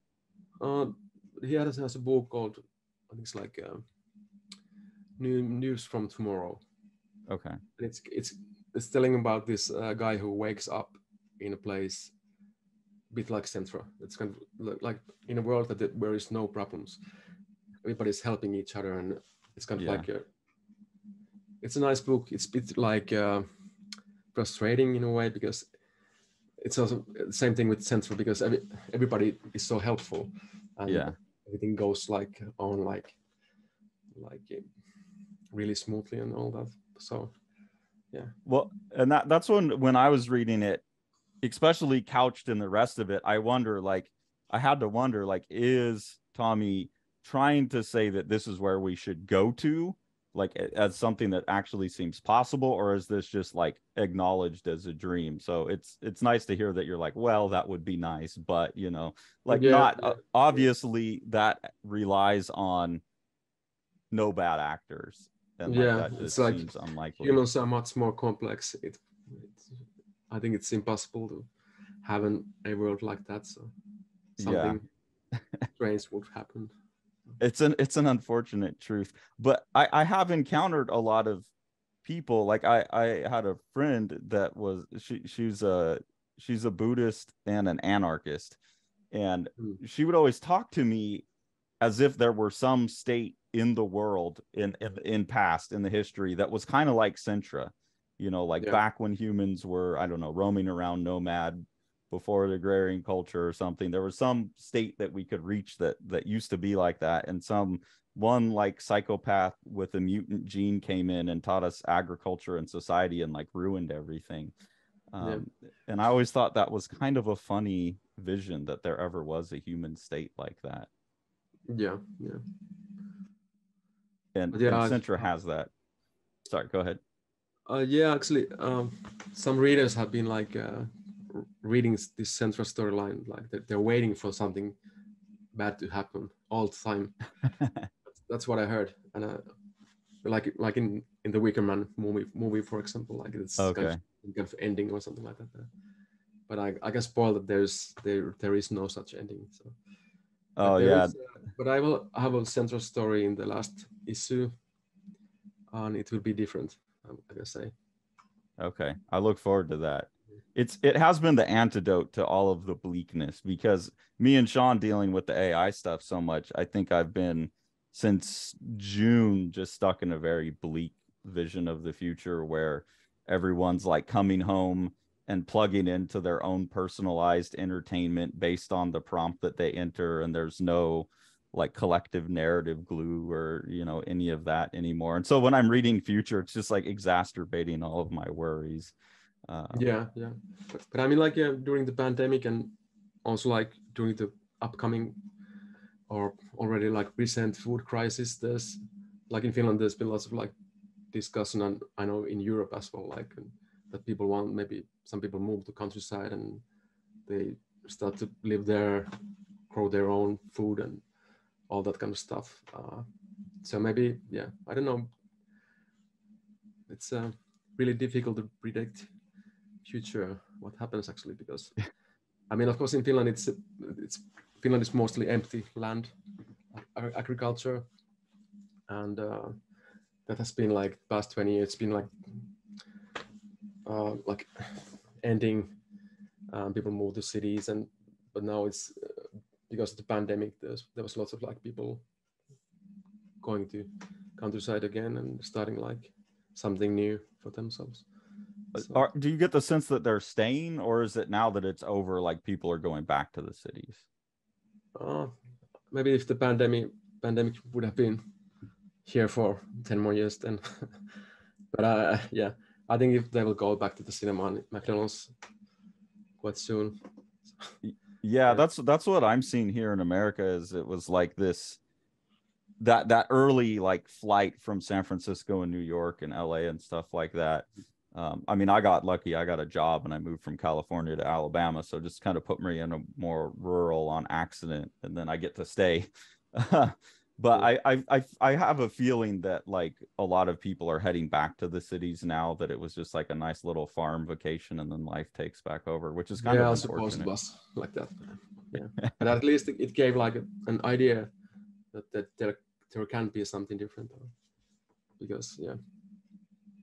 S2: He has a book called, I think it's like News from Tomorrow.
S1: Okay.
S2: And it's telling about this guy who wakes up in a place a bit like Centra. It's kind of like in a world where is no problems. Everybody's helping each other, and it's kind of like it's a nice book. It's a bit like frustrating in a way, because it's also the same thing with Centra, because everybody is so helpful, and everything goes like on like really smoothly and all that. So yeah.
S1: Well, and that's when I was reading it, especially couched in the rest of it, I had to wonder, like, is Tommy trying to say that this is where we should go to, like as something that actually seems possible, or is this just like acknowledged as a dream? So it's nice to hear that you're like, well, that would be nice, but obviously that relies on no bad actors, and like that just seems unlikely.
S2: Humans are much more complex. I think it's impossible to have a world like that. So something strange would happen.
S1: It's an unfortunate truth, but I have encountered a lot of people. Like I had a friend that was she's a Buddhist and an anarchist, and she would always talk to me as if there were some state in the world in past in the history that was kind of like Centra, back when humans were, I don't know, roaming around nomad before the agrarian culture or something. There was some state that we could reach that used to be like that, and one like psychopath with a mutant gene came in and taught us agriculture and society and like ruined everything. And I always thought that was kind of a funny vision, that there ever was a human state like that. And Centra has that. Sorry, go ahead.
S2: Actually, some readers have been like reading this Centra storyline, like they're waiting for something bad to happen all the time. That's what I heard, and like in the Wicker Man movie, for example, like it's kind of ending or something like that. But I can spoil that there is no such ending. So. But I will have a Centra story in the last issue, and it will be different, I can say.
S1: Okay, I look forward to that. It has been the antidote to all of the bleakness, because me and Sean dealing with the AI stuff so much, I think I've been since June just stuck in a very bleak vision of the future, where everyone's like coming home and plugging into their own personalized entertainment based on the prompt that they enter, and there's no like collective narrative glue or any of that anymore. And so when I'm reading future, it's just like exacerbating all of my worries.
S2: But I mean, like during the pandemic, and also like during the upcoming or already like recent food crisis, there's like in Finland, there's been lots of like discussion, and I know in Europe as well, like that people want, maybe some people move to countryside and they start to live there, grow their own food and all that kind of stuff. So maybe, yeah, I don't know. It's really difficult to predict future what happens actually, because I mean, of course, in Finland, it's Finland is mostly empty land, agriculture, and that has been like past 20 years. It's been like ending. People move to cities, but now it's because of the pandemic. There was lots of like people going to countryside again and starting like something new for themselves. So,
S1: do you get the sense that they're staying, or is it now that it's over, like people are going back to the cities?
S2: Maybe if the pandemic would have been here for 10 more years, then. But yeah, I think if they will go back to the cinema and McDonald's quite soon.
S1: Yeah, that's what I'm seeing here in America. Is it was like this that early like flight from San Francisco and New York and LA and stuff like that. I mean, I got lucky. I got a job and I moved from California to Alabama, so just kind of put me in a more rural on accident, and then I get to stay. But I have a feeling that like a lot of people are heading back to the cities now, that it was just like a nice little farm vacation and then life takes back over, which is kind of unfortunate.
S2: I suppose it was like that. Yeah, but at least it gave like an idea that there can be something different, because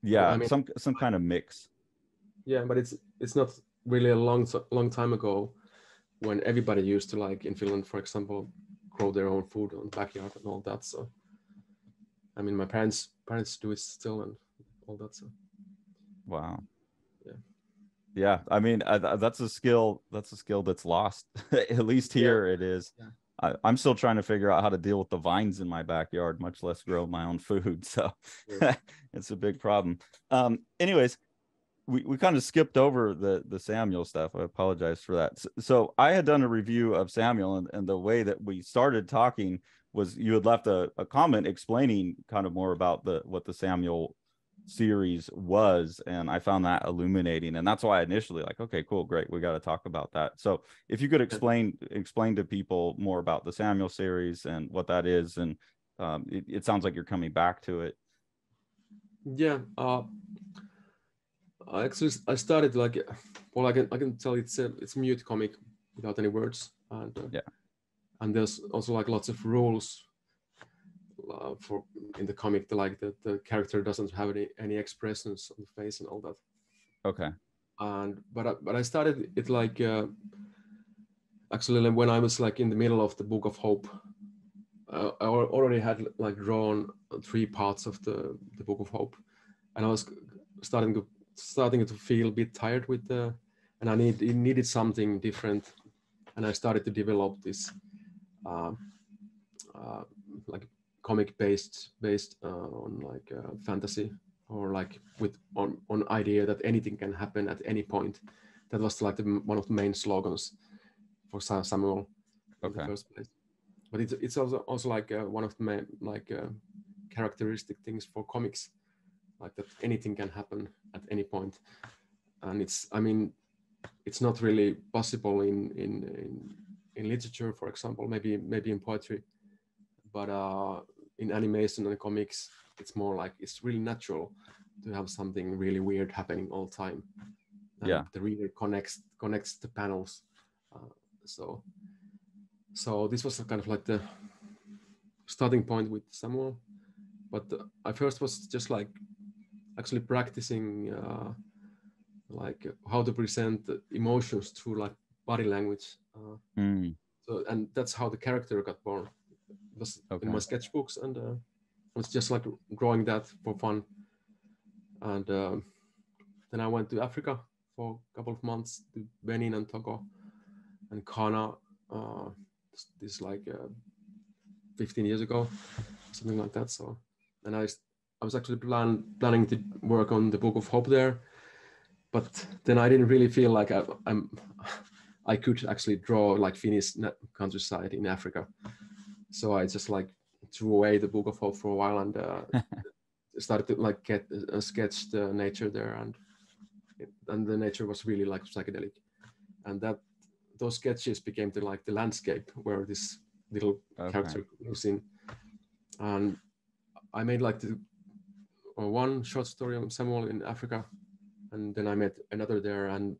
S1: yeah,
S2: I mean,
S1: some kind of mix.
S2: Yeah, but it's not really a long time ago when everybody used to, like in Finland, for example, grow their own food on the backyard and all that. So, I mean, my parents do it still and all that. So,
S1: wow.
S2: Yeah.
S1: Yeah, I mean, that's a skill. That's a skill that's lost. At least here it is. Yeah. I'm still trying to figure out how to deal with the vines in my backyard, much less grow my own food. So it's a big problem. Anyways, we kind of skipped over the Samuel stuff. I apologize for that. So I had done a review of Samuel, and the way that we started talking was you had left a comment explaining kind of more about what the Samuel series was, and I found that illuminating, and that's why I initially like, okay, cool, great, we got to talk about that. So if you could explain to people more about the Samuel series and what that is, and it sounds like you're coming back to it.
S2: Yeah, I started like, well, I can tell it's a mute comic without any words, and there's also like lots of rules for in the comic, like the character doesn't have any expressions on the face and all that.
S1: Okay.
S2: And but I started it like actually when I was like in the middle of the Book of Hope. I already had like drawn 3 parts of the Book of Hope, and I was starting to feel a bit tired with and I needed something different, and I started to develop this like comic based on like fantasy, or like on idea that anything can happen at any point. That was like one of the main slogans for Samuel in the first place. But it's also like one of the main like characteristic things for comics, like that anything can happen at any point. And it's not really possible in literature, for example, maybe in poetry, but in animation and comics, it's more like it's really natural to have something really weird happening all the time. And the reader connects the panels. So this was kind of like the starting point with Samuel. But I first was just like actually practicing like how to present the emotions through like body language. So, and that's how the character got born. It was in my sketchbooks, and I was just like drawing that for fun. And then I went to Africa for a couple of months, to Benin and Togo and Ghana. This like 15 years ago, something like that. So, and I was actually planning to work on the Book of Hope there, but then I didn't really feel like I could actually draw like Finnish countryside in Africa. So I just like threw away the Book of Hope for a while and started to like get sketch the nature there, and the nature was really like psychedelic, and those sketches became the landscape where this little character lives in. And I made like one short story on Samuel in Africa, and then I made another there. And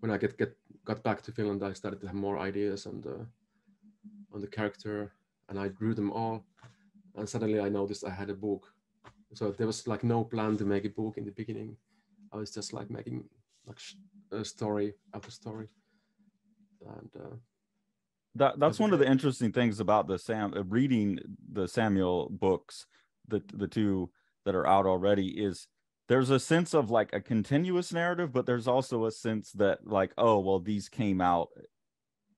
S2: when I got back to Finland, I started to have more ideas on the character, and I drew them all. And suddenly I noticed I had a book. So there was like no plan to make a book in the beginning. I was just like making like a story after story. And
S1: that's one of the interesting things about the reading the Samuel books, the two that are out already, is there's a sense of like a continuous narrative, but there's also a sense that like, oh, well, these came out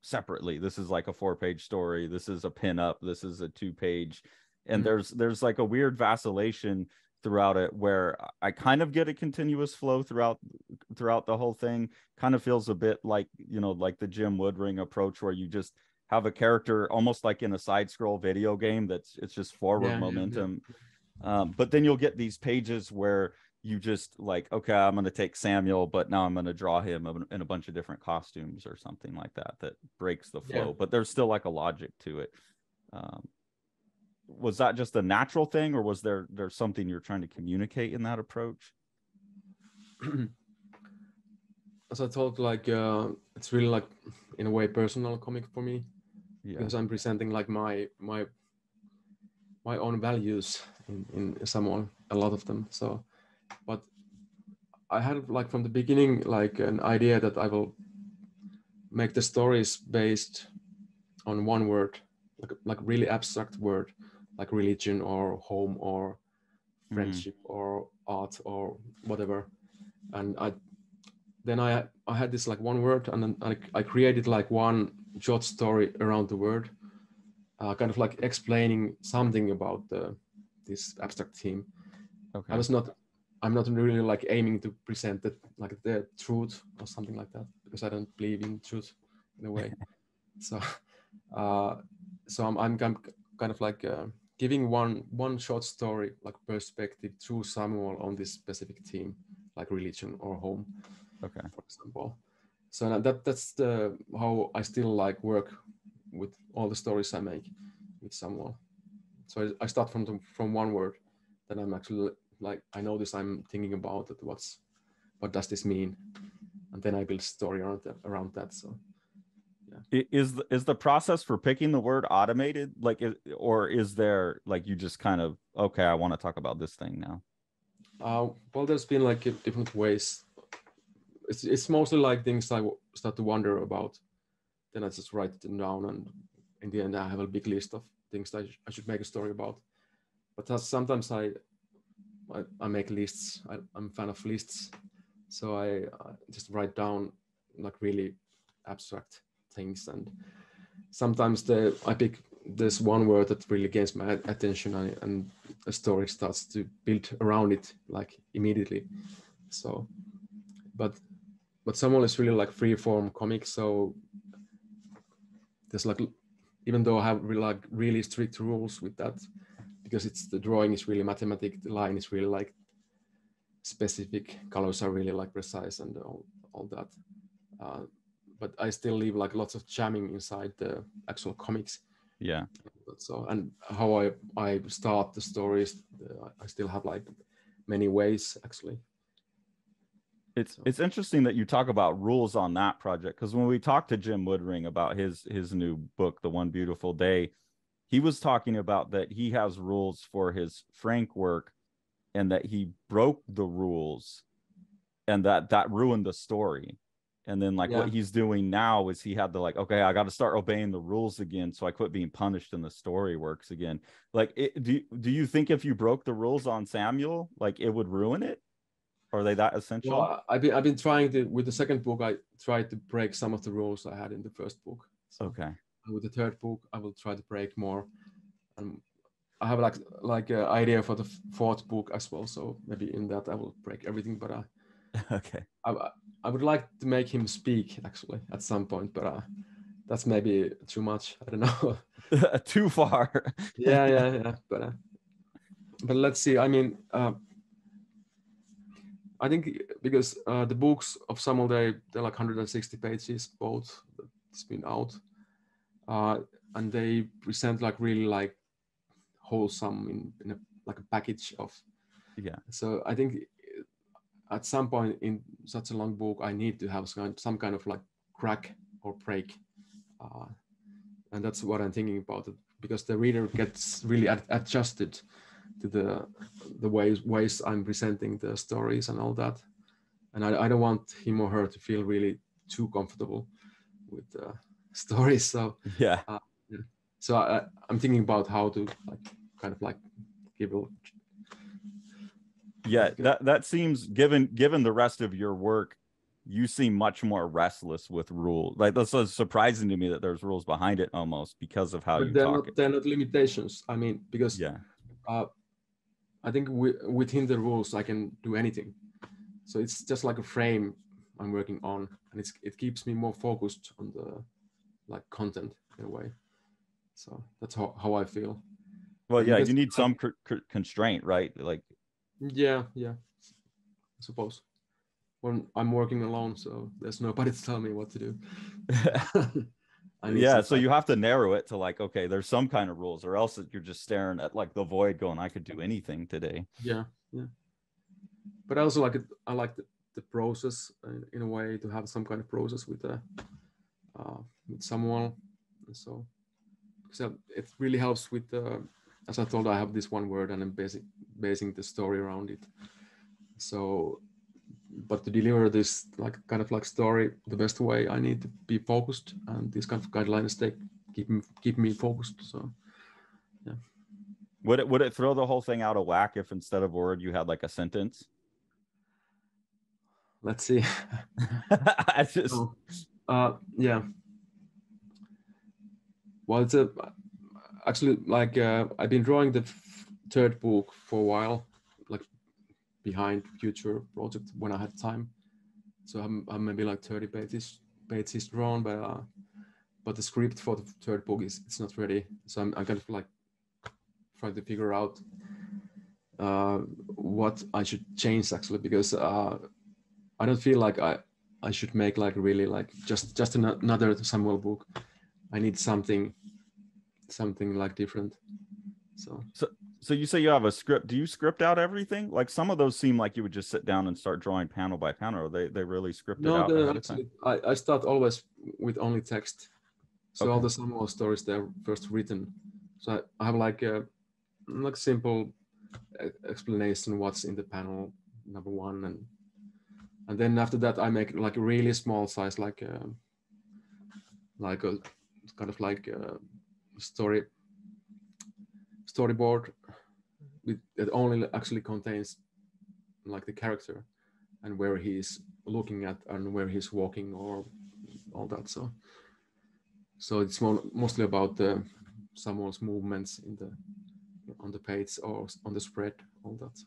S1: separately. This is like a 4-page story. This is a pinup. This is a 2-page. And there's like a weird vacillation throughout it where I kind of get a continuous flow throughout the whole thing. Kind of feels a bit like, like the Jim Woodring approach, where you just have a character almost like in a side scroll video game it's just forward momentum. But then you'll get these pages where you just like, okay, I'm going to take Samuel, but now I'm going to draw him in a bunch of different costumes or something like that breaks the flow. But there's still like a logic to it. Was that just a natural thing, or was there something you're trying to communicate in that approach?
S2: As I told, like it's really like in a way personal comic for me, because I'm presenting like my own values in someone, a lot of them. So, but I had like from the beginning like an idea that I will make the stories based on one word, like really abstract word, like religion or home or friendship or art or whatever. And I had this like one word, and then I created like one short story around the word, kind of like explaining something about this abstract theme.
S1: Okay.
S2: I'm not really like aiming to present the truth or something like that, because I don't believe in truth in a way. So I'm kind of like giving one short story like perspective through Samuel on this specific theme, like religion or home, for example. So that's how I still like work with all the stories I make with Samuel. So I start from one word, then I'm actually like, I know this, I'm thinking about it, what does this mean, and then I build story around that. So
S1: is the process for picking the word automated, like, or is there like you just kind of, okay, I want to talk about this thing now?
S2: Well, there's been like different ways. It's mostly like things I start to wonder about, then I just write them down, and in the end I have a big list of things that I should make a story about. But sometimes I make lists. I'm a fan of lists, so I just write down like really abstract things, and sometimes I pick this one word that really gains my attention, and a story starts to build around it like immediately. So, but Samuel is really like free form comic, so there's like, even though I have really strict rules with that, because the drawing is really mathematic, the line is really like specific, colors are really like precise and all that. But I still leave like lots of jamming inside the actual comics.
S1: Yeah.
S2: So, and how I start the stories, I still have like many ways actually.
S1: It's interesting that you talk about rules on that project, because when we talked to Jim Woodring about his new book, The One Beautiful Day, he was talking about that he has rules for his Frank work, and that he broke the rules, and that ruined the story. And then like what he's doing now is he had to like, okay, I got to start obeying the rules again, so I quit being punished and the story works again. Like, do you think if you broke the rules on Samuel, like it would ruin it? Are they that essential?
S2: Well, I've been trying to, with the second book, I tried to break some of the rules I had in the first book. So
S1: okay.
S2: With the third book, I will try to break more. And I have like an idea for the fourth book as well. So maybe in that I will break everything. But
S1: okay.
S2: I would like to make him speak actually at some point, but that's maybe too much. I don't know.
S1: Too far.
S2: Yeah. But let's see. I mean, I think because the books of Samuel, they're like 160 pages both. It's been out, and they present like really like wholesome in a like a package of.
S1: Yeah.
S2: So I think at some point in such a long book, I need to have some kind of like crack or break, and that's what I'm thinking about it, because the reader gets really adjusted to the ways I'm presenting the stories and all that, and I don't want him or her to feel really too comfortable with the stories. So
S1: Yeah.
S2: yeah. So I'm thinking about how to like kind of like give a
S1: Yeah, that seems, given the rest of your work, you seem much more restless with rules. Like, that's so surprising to me that there's rules behind it almost because of how
S2: but
S1: you talk it.
S2: they're not limitations. I mean, because
S1: Yeah.
S2: I think within the rules I can do anything. So it's just like a frame I'm working on, and it keeps me more focused on the like content in a way. So that's how I feel.
S1: Well,
S2: And
S1: yeah,
S2: because
S1: you need some constraint, right? Like,
S2: yeah, I suppose when I'm working alone, so there's nobody to tell me what to do. I need
S1: yeah,
S2: some
S1: so
S2: time.
S1: you have to narrow it to like, okay, there's some kind of rules, or else you're just staring at like the void going, I could do anything today.
S2: Yeah. But I also like it. I like the process in a way, to have some kind of process with someone. So it really helps with as I told, I have this one word and I'm basing the story around it. So, but to deliver this like kind of like story the best way, I need to be focused, and these kind of guidelines keep me focused. So yeah.
S1: Would it throw the whole thing out of whack if instead of word you had like a sentence?
S2: Let's see.
S1: I just
S2: So, yeah. Well, it's actually like I've been drawing the third book for a while, like behind future project when I had time. So I'm maybe like 30 pages drawn, but the script for the third book it's not ready. So I'm kind of like trying to figure out what I should change actually, because I don't feel like I should make like really like just another Samuel book. I need something like different. So
S1: so you say you have a script. Do you script out everything? Like, some of those seem like you would just sit down and start drawing panel by panel, or they really script it
S2: no,
S1: out ahead of time?
S2: actually I start always with only text. So all
S1: Okay.
S2: the Samuel stories, they're first written. So I have like a like simple explanation what's in the panel number one, and then after that I make like a really small size, like a kind of like a storyboard that only actually contains like the character and where he's looking at and where he's walking or all that. So it's mostly about someone's movements on the page or on the spread, all that.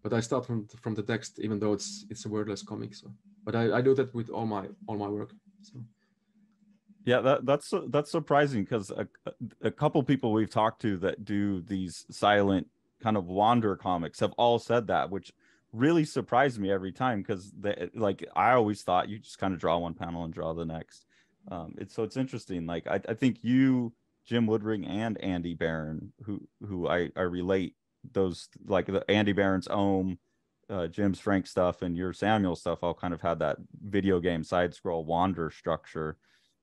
S2: But I start from the text, even though it's a wordless comic. So, but I do that with all my work. So.
S1: Yeah, that's surprising, because a couple people we've talked to that do these silent kind of wander comics have all said that, which really surprised me every time, because like, I always thought you just kind of draw one panel and draw the next. It's interesting. Like, I think you, Jim Woodring, and Andy Barron, who I relate those, like the Andy Barron's Ohm, Jim's Frank stuff, and your Samuel stuff all kind of had that video game side scroll wander structure,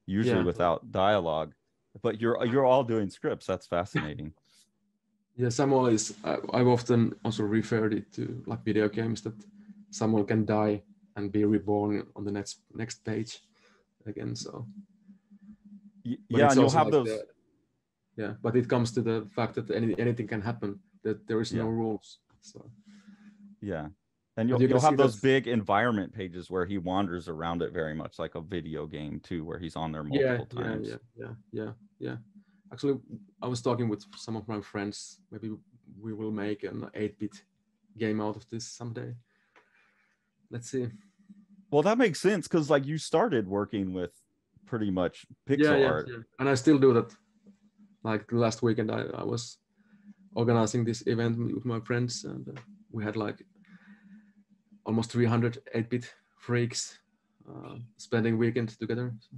S1: usually
S2: Yeah,
S1: without dialogue. But you're all doing scripts. That's fascinating.
S2: yeah. Samuel is. I've often also referred it to like video games, that Samuel can die and be reborn on the next page again. So, but
S1: Yeah,
S2: it's
S1: and you'll
S2: also
S1: have
S2: like
S1: those.
S2: yeah. But it comes to the fact that anything can happen. That there is no
S1: Yeah,
S2: rules. So.
S1: yeah, and
S2: But
S1: you'll
S2: you can
S1: you'll
S2: see
S1: have
S2: that.
S1: those big environment pages where he wanders around it, very much like a video game too, where he's on there multiple times.
S2: Yeah. Actually, I was talking with some of my friends. Maybe we will make an 8-bit game out of this someday. Let's see.
S1: Well, that makes sense, because like, you started working with pretty much
S2: Yeah,
S1: pixel
S2: yeah,
S1: art.
S2: yeah. And I still do that. Like last weekend, I was organizing this event with my friends, and we had like almost 300 8-bit freaks spending weekend together. So,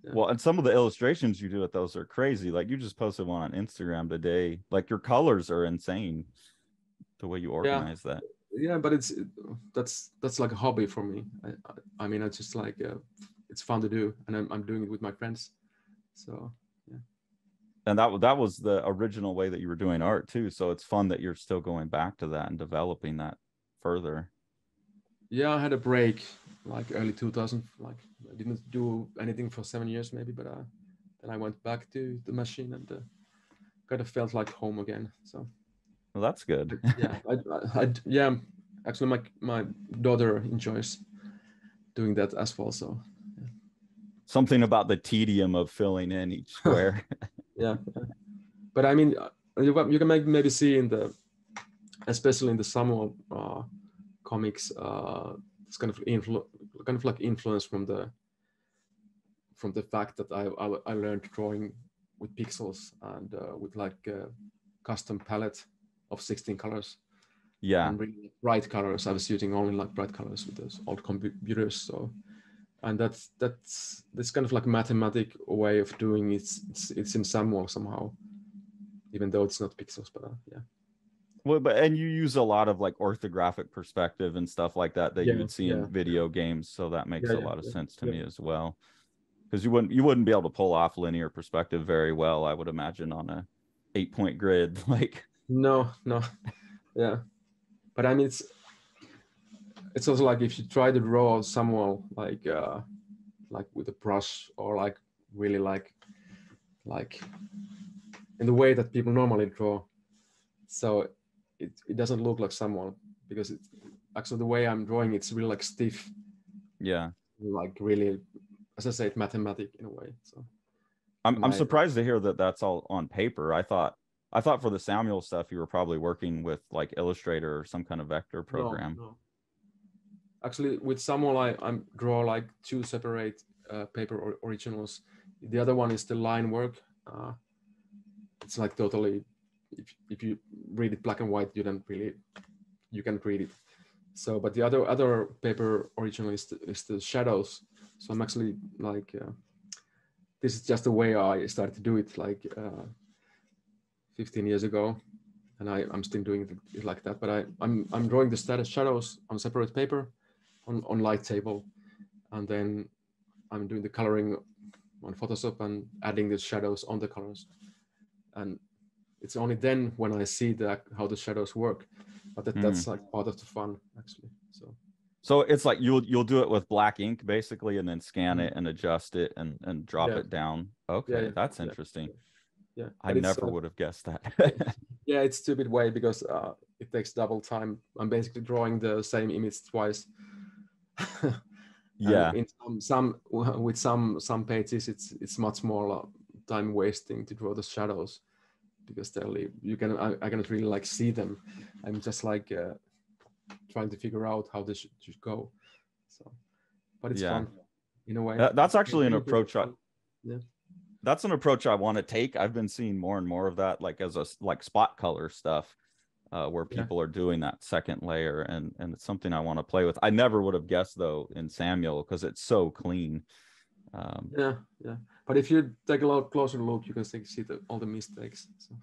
S2: yeah.
S1: Well, and some of the illustrations you do with those are crazy. Like you just posted one on Instagram today. Like your colors are insane. The way you organize that.
S2: Yeah, but that's like a hobby for me. I mean, I just like it's fun to do, and I'm doing it with my friends. So yeah.
S1: And that was the original way that you were doing art too. So it's fun that you're still going back to that and developing that further.
S2: Yeah, I had a break like early 2000. Like I didn't do anything for 7 years maybe, but then I went back to the machine and kind of felt like home again. So
S1: Well, that's good.
S2: yeah, yeah. Actually, my daughter enjoys doing that as well. So yeah.
S1: Something about the tedium of filling in each square.
S2: Yeah, but I mean, you can maybe see especially in the Samuel comics, it's kind of like influence from the fact that I learned drawing with pixels and with like a custom palette of 16 colors.
S1: Yeah.
S2: And really bright colors. I was using only like bright colors with those old computers. So, and that's this kind of like mathematic way of doing it. It's in Samuel somehow, even though it's not pixels. But yeah.
S1: Well, and you use a lot of like orthographic perspective and stuff like that you would see in video games. So that makes a lot of sense to me as well. Because you wouldn't be able to pull off linear perspective very well, I would imagine, on a 8-point grid. Like
S2: no, yeah. But I mean, it's also like if you try to draw Samuel like with a brush or like really like in the way that people normally draw, so it doesn't look like Samuel because actually the way I'm drawing it's really like stiff.
S1: Yeah.
S2: Like really, as I said, mathematic in a way. So
S1: I'm surprised to hear that that's all on paper. I thought for the Samuel stuff you were probably working with like Illustrator or some kind of vector program.
S2: No. Actually, with Samuel, I draw like two separate paper originals. The other one is the line work. It's like totally, if you read it black and white, you can't read it. So, but the other paper original is the shadows. So I'm actually like, this is just the way I started to do it like 15 years ago, and I'm still doing it like that. But I'm drawing the status shadows on separate paper, on light table, and then I'm doing the coloring on Photoshop and adding the shadows on the colors. And it's only then when I see how the shadows work, but that's like part of the fun actually.
S1: So it's like you'll do it with black ink basically, and then scan it and adjust it and drop it down. Okay, that's interesting.
S2: Yeah,
S1: I never would have guessed that.
S2: Yeah, it's a stupid way because it takes double time. I'm basically drawing the same image twice.
S1: Yeah.
S2: In with some pages, it's much more time wasting to draw the shadows because I cannot really like see them. I'm just like trying to figure out how this should go. So, but it's fun in a way.
S1: That's actually an approach. That's an approach I want to take. I've been seeing more and more of that, like as a spot color stuff, where people are doing that second layer, and it's something I want to play with. I never would have guessed though in Samuel because it's so clean.
S2: Yeah. But if you take a closer look, you can see all the mistakes. So.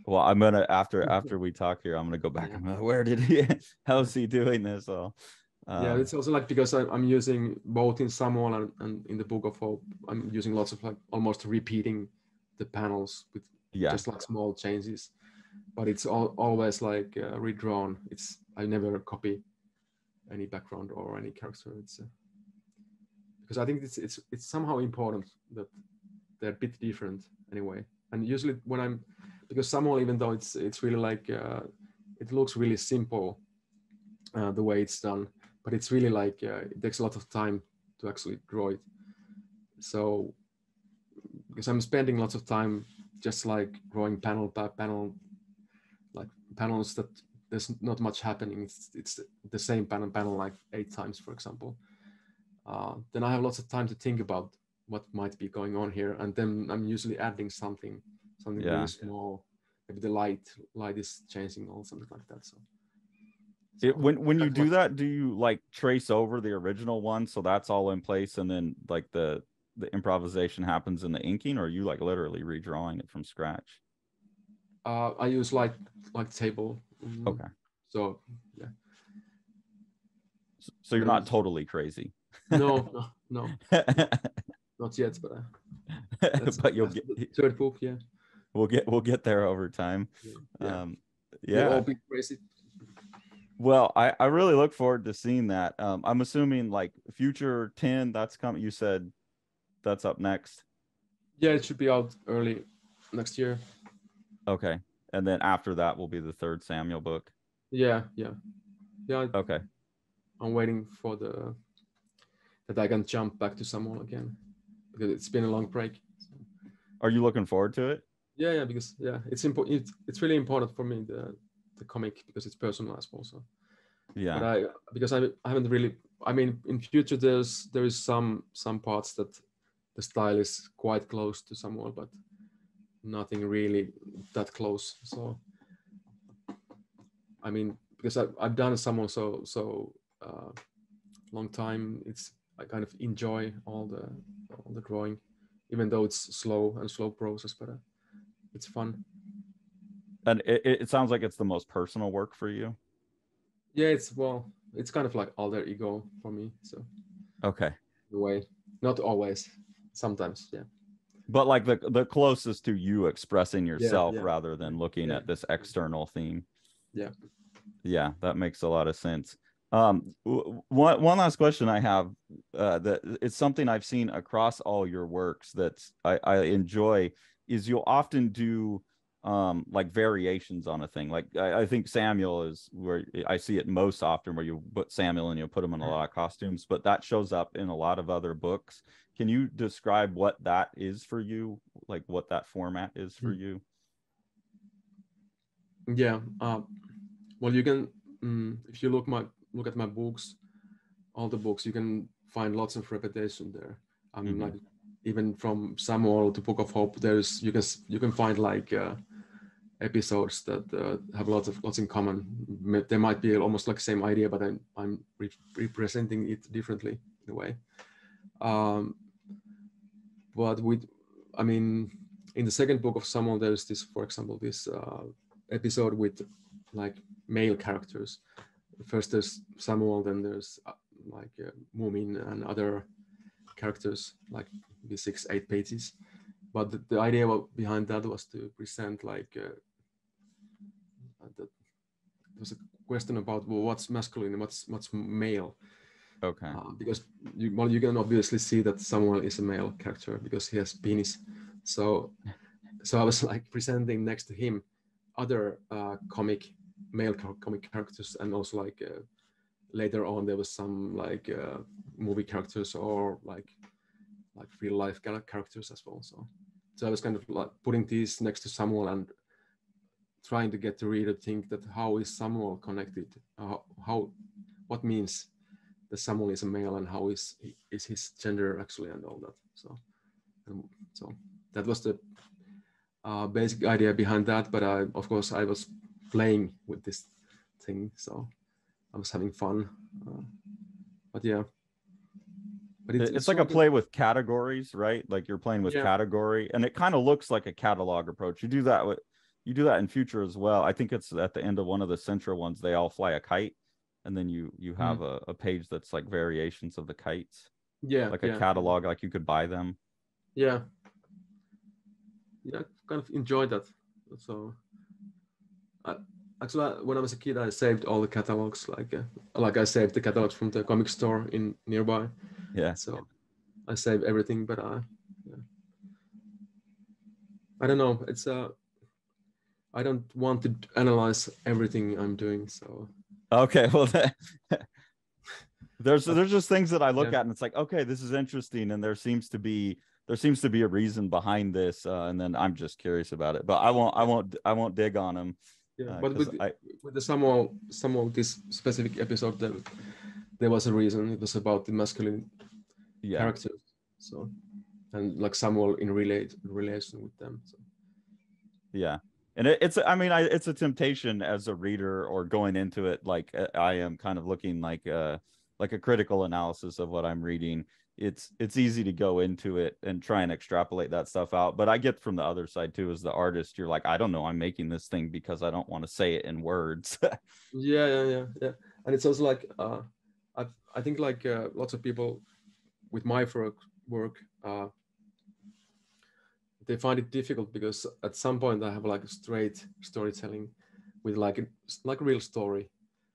S1: Well, I'm gonna after we talk here, I'm gonna go back. Where did how's he doing this all?
S2: Yeah, it's also like because I'm using both in Samuel and in the Book of Hope, I'm using lots of like almost repeating the panels with just like small changes, but it's always like redrawn. I never copy any background or any character. It's because I think it's somehow important that they're a bit different anyway. And usually because Samuel, even though it's really like it looks really simple the way it's done. But it's really like it takes a lot of time to actually draw it. So because I'm spending lots of time just like drawing panel by panel, like panels that there's not much happening. It's the same panel like 8 times, for example. Then I have lots of time to think about what might be going on here, and then I'm usually adding something
S1: Yeah.
S2: really small. Maybe the light is changing or something like that. So
S1: when you do that, do you like trace over the original one so that's all in place, and then like the improvisation happens in the inking, or are you like literally redrawing it from scratch?
S2: I use like table.
S1: Okay.
S2: So yeah.
S1: So you're not totally crazy.
S2: No, not yet, but
S1: but you'll get
S2: the third book. Yeah,
S1: we'll get there over time.
S2: Yeah.
S1: Yeah.
S2: We'll all be crazy.
S1: Well, I really look forward to seeing that. I'm assuming like Future 10, that's coming. You said that's up next.
S2: Yeah, it should be out early next year.
S1: Okay. And then after that will be the third Samuel book.
S2: Yeah.
S1: Okay.
S2: I'm waiting for that I can jump back to Samuel again, because it's been a long break.
S1: Are you looking forward to it?
S2: Yeah, because it's important. It's really important for me, the comic, because it's personalized also.
S1: Yeah.
S2: But because I haven't really. I mean, in Future there is some parts that the style is quite close to Samuel, but nothing really that close. So I mean, because I've done Samuel so long time, I kind of enjoy all the drawing, even though it's slow process, but it's fun.
S1: And it sounds like it's the most personal work for you.
S2: Yeah, it's kind of like alter ego for me. So
S1: okay,
S2: in a way, not always, sometimes, yeah.
S1: But like the closest to you expressing yourself rather than looking at this external theme. Yeah, that makes a lot of sense. One last question I have, that it's something I've seen across all your works that I enjoy, is you'll often do like variations on a thing. Like I think Samuel is where I see it most often, where you put Samuel and you put him in a lot of costumes, but that shows up in a lot of other books. Can you describe what that is for you? Like what that format is for you?
S2: Yeah. Well, you can, if you look at my books, all the books, you can find lots of repetition there. Like even from Samuel to Book of Hope, you can find like episodes that have lots in common. There might be almost like the same idea, but I'm representing it differently in a way. But in the second book of Samuel, there's this, for example, this episode with like male characters. First there's Samuel, then there's like Moomin and other characters, like the 6-8 pages. But the idea behind that was to present like there was a question about, well, what's masculine and what's male.
S1: Okay.
S2: Because you can obviously see that Samuel is a male character because he has penis. So I was like presenting next to him other male comic characters, and also like later on there was some like movie characters or like real life characters as well. So I was kind of like putting these next to Samuel and trying to get the reader to think that how is Samuel connected? What means that Samuel is a male, and how is his gender actually, and all that. So that was the basic idea behind that. But of course I was playing with this thing, so I was having fun. But yeah. But
S1: it's like a play with categories, right? Like you're playing with category, and it kind of looks like a catalog approach. You do that in Future as well. I think it's at the end of one of the central ones, they all fly a kite, and then you have a page that's like variations of the kites. Like a catalog, like you could buy them.
S2: Yeah, I kind of enjoyed that. So actually, when I was a kid, I saved all the catalogs. Like I saved the catalogs from the comic store in nearby.
S1: Yeah.
S2: So I saved everything, but I don't know. It's I don't want to analyze everything I'm doing. So
S1: okay, well, there's just things that I look at and it's like, okay, this is interesting, and there seems to be a reason behind this, and then I'm just curious about it, but I won't dig on them.
S2: Yeah, but with the Samuel this specific episode, there was a reason. It was about the masculine characters. So and like Samuel in relation with them. So.
S1: Yeah. And it's, I mean, it's a temptation as a reader or going into it, like I am kind of looking like a critical analysis of what I'm reading. It's easy to go into it and try and extrapolate that stuff out. But I get from the other side too, as the artist, you're like, I don't know, I'm making this thing because I don't want to say it in words.
S2: Yeah. And it's also like, I think like lots of people with my work, they find it difficult because at some point I have like a straight storytelling with like a real story.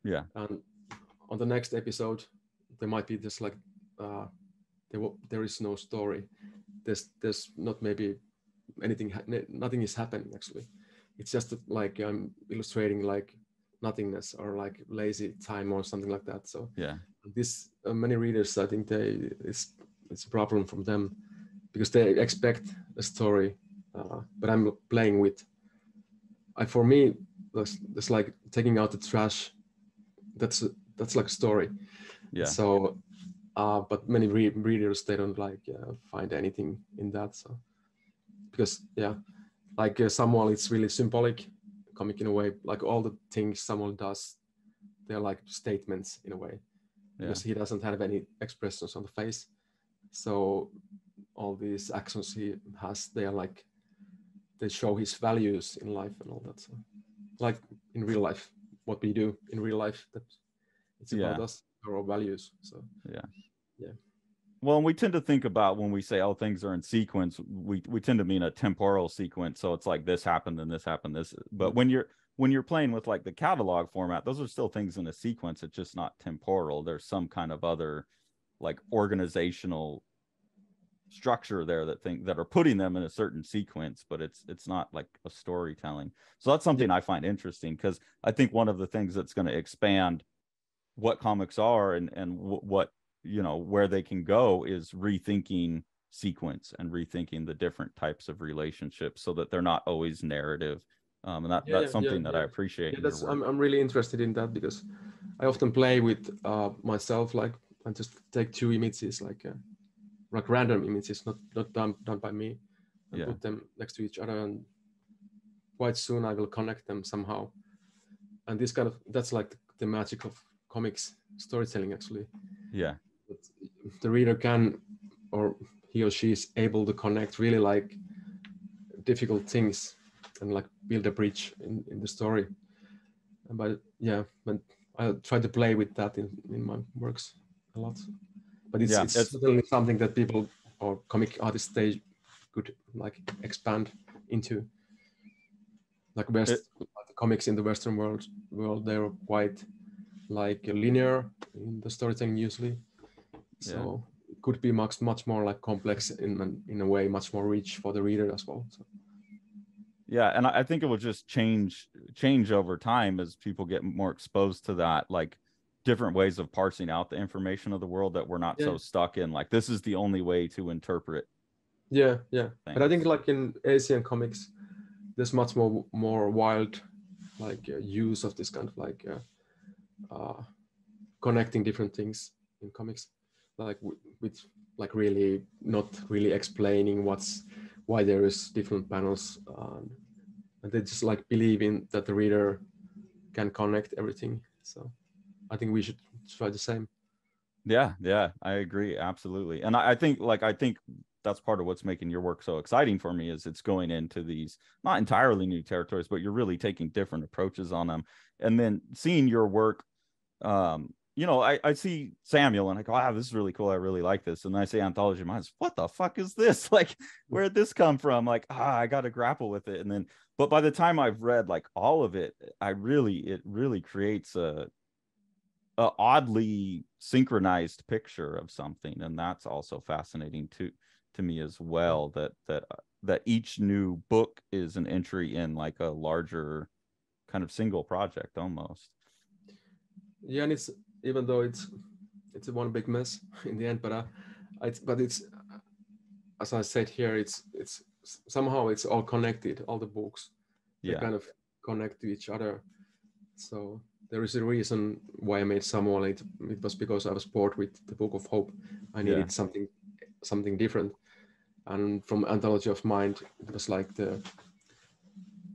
S1: Yeah.
S2: And on the next episode, there might be just like there is no story. There's not maybe anything. Nothing is happening actually. It's just like I'm illustrating like nothingness or like lazy time or something like that. So
S1: Yeah.
S2: this many readers, I think it's a problem from them because they expect a story, but I'm playing with. For me, that's like taking out the trash. That's like a story.
S1: Yeah.
S2: So, but many readers, they don't like find anything in that. So because like Samuel, it's really symbolic comic in a way. Like all the things Samuel does, they're like statements in a way because he doesn't have any expressions on the face. So all these actions he has, they are like they show his values in life and all that. So, like in real life, what we do in real life, that it's about us, our values. So
S1: yeah.
S2: Well,
S1: we tend to think about when we say, oh, things are in sequence, we tend to mean a temporal sequence. So it's like this happened and this happened, this. But when you're playing with like the catalog format, those are still things in a sequence. It's just not temporal. There's some kind of other like organizational structure there that are putting them in a certain sequence, but it's not like a storytelling. So that's something I find interesting, because I think one of the things that's going to expand what comics are and what where they can go is rethinking sequence and rethinking the different types of relationships so that they're not always narrative. And that's something that I appreciate in your work.
S2: I'm really interested in that because I often play with myself, like I just take two images, like random images, not done by me, and put them next to each other, and quite soon I will connect them somehow. And this that's like the magic of comics storytelling actually.
S1: Yeah.
S2: The reader can, or he or she is able to connect really like difficult things and like build a bridge in the story. But I try to play with that in my works a lot. But it's certainly something that people or comic artists, they could like expand into. Like the comics in the Western world, they're quite like linear in the storytelling usually. So it could be much more like complex in a way, much more rich for the reader as well. So.
S1: Yeah, and I think it will just change over time as people get more exposed to that, like different ways of parsing out the information of the world, that we're not so stuck in like this is the only way to interpret.
S2: Yeah. But I think like in Asian comics, there's much more wild like use of this kind of like connecting different things in comics, like with like really not really explaining why there is different panels, and they just like believing that the reader can connect everything. So I think we should try the same.
S1: Yeah, I agree, absolutely. And I think that's part of what's making your work so exciting for me, is it's going into these not entirely new territories, but you're really taking different approaches on them. And then seeing your work, I see Samuel and I go, wow, this is really cool, I really like this. And then I say Anthology of Minds, what the fuck is this? Like, where did this come from? Like, I got to grapple with it. And then, but by the time I've read like all of it, it really creates a oddly synchronized picture of something, and that's also fascinating to me as well, that each new book is an entry in like a larger kind of single project almost.
S2: Yeah, and it's, even though it's one big mess in the end, but it's as I said here, it's somehow it's all connected, all the books, they kind of connect to each other. So there is a reason why I made Samuel. It was because I was bored with the Book of Hope. I needed something different. and from Anthology of Mind, it was like the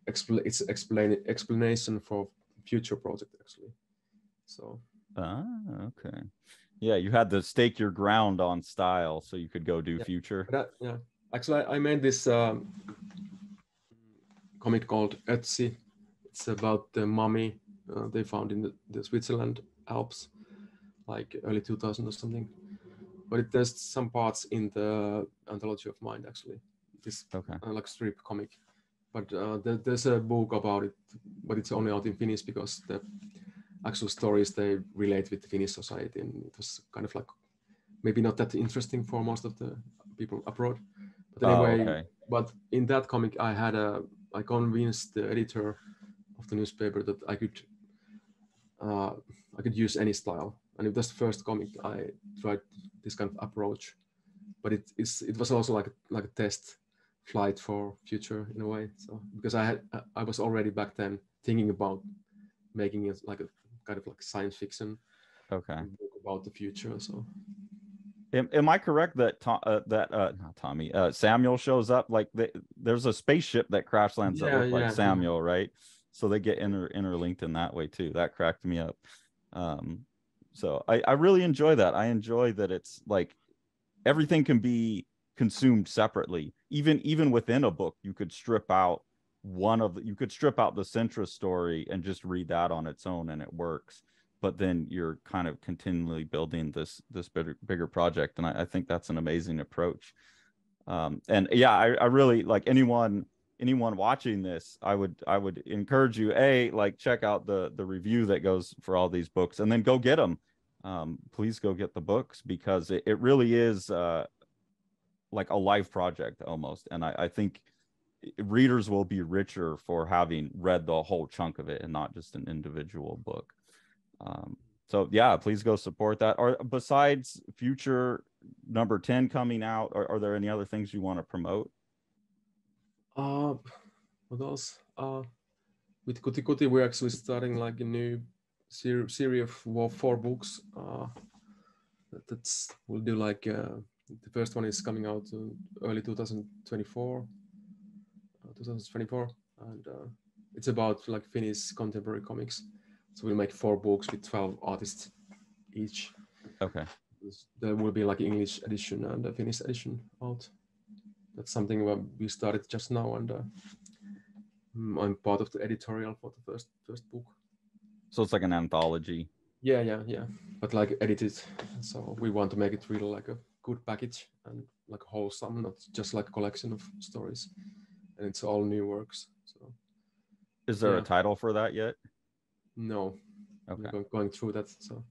S2: explanation for future project actually. So
S1: okay. Yeah, you had to stake your ground on style so you could go do future.
S2: Yeah, actually I made this comic called Ötzi. It's about the mummy they found in the Switzerland Alps, like early 2000 or something. But there's some parts in the Anthology of Mind actually. This like strip comic. But there's a book about it, but it's only out in Finnish because the actual stories they relate with the Finnish society, and it was kind of like maybe not that interesting for most of the people abroad. But anyway, but in that comic, I convinced the editor of the newspaper that I could use any style, and it was the first comic I tried this kind of approach. But it was also like a test flight for future in a way. So because I was already back then thinking about making it like a kind of like science fiction book about the future. So
S1: am I correct that not Tommy, Samuel shows up, like there's a spaceship that crash lands that look like Samuel, right? So they get interlinked in that way too. That cracked me up. So I really enjoy that. I enjoy that it's like everything can be consumed separately. Even within a book, you could strip out the centrist story and just read that on its own, and it works. But then you're kind of continually building this bigger project, and I think that's an amazing approach. And yeah, I really like anyone watching this, I would encourage you, like check out the review that goes for all these books, and then go get them. Please go get the books, because it really is like a life project almost. And I think readers will be richer for having read the whole chunk of it and not just an individual book. So yeah, please go support that. Or besides future number 10 coming out, are there any other things you want to promote?
S2: What else? With Kuti Kuti, we're actually starting like a new series of 4 books. We'll do like the first one is coming out early 2024, and it's about like Finnish contemporary comics. So we'll make 4 books with 12 artists each.
S1: Okay.
S2: There will be like English edition and a Finnish edition out. That's something we started just now, and I'm part of the editorial for the first book.
S1: So it's like an anthology.
S2: Yeah. But like edited. So we want to make it really like a good package and like wholesome, not just like a collection of stories. And it's all new works. So
S1: is there a title for that yet?
S2: No. Okay. We're going through that. So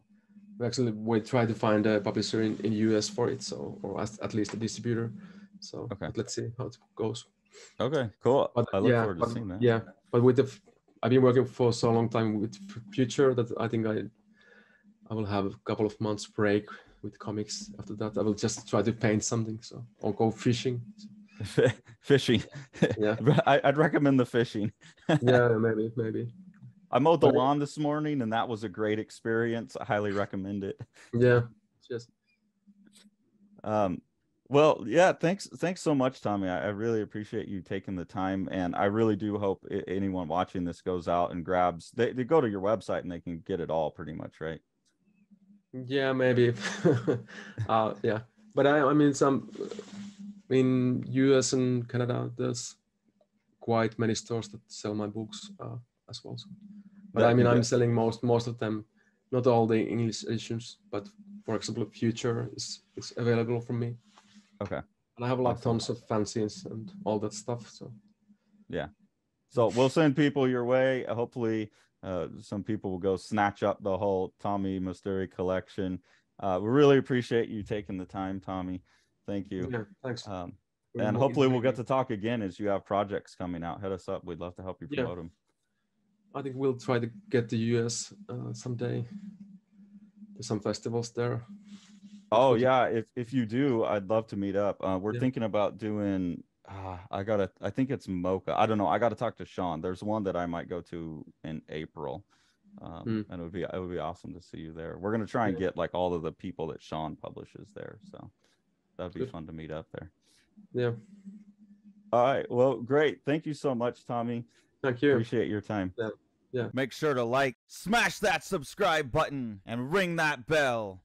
S2: we try to find a publisher in US for it, so, or at least a distributor. So let's see how it goes.
S1: Okay, cool. But I look forward to seeing that.
S2: Yeah, but I've been working for so long time with future that I think I will have a couple of months break with comics. After that, I will just try to paint something, or go fishing.
S1: Fishing. Yeah, I'd recommend the fishing.
S2: Yeah, maybe.
S1: I mowed the lawn this morning, and that was a great experience. I highly recommend it.
S2: Yeah, just.
S1: Well, yeah, thanks so much, Tommy. I really appreciate you taking the time, and I really do hope anyone watching this goes out and grabs. They go to your website and they can get it all, pretty much, right?
S2: Yeah, maybe. Yeah, but I mean, in US and Canada, there's quite many stores that sell my books as well. But I mean, I'm selling most of them, not all the English editions, but for example, Future is available from me.
S1: Okay.
S2: And I have like tons of fanzines and all that stuff. So
S1: yeah. So we'll send people your way. Hopefully some people will go snatch up the whole Tommy Musturi collection. We really appreciate you taking the time, Tommy. Thank you.
S2: Yeah, thanks.
S1: And hopefully we'll get to talk again as you have projects coming out. Hit us up. We'd love to help you promote them.
S2: I think we'll try to get to US someday. There's some festivals there.
S1: Oh yeah, if you do, I'd love to meet up. We're thinking about doing. I think it's Mocha. I don't know. I got to talk to Sean. There's one that I might go to in April, and it would be awesome to see you there. We're gonna try and get like all of the people that Sean publishes there, so that'd be fun to meet up there.
S2: Yeah.
S1: All right. Well, great. Thank you so much, Tommy.
S2: Thank you.
S1: Appreciate your time.
S2: Yeah.
S1: Make sure to like, smash that subscribe button, and ring that bell.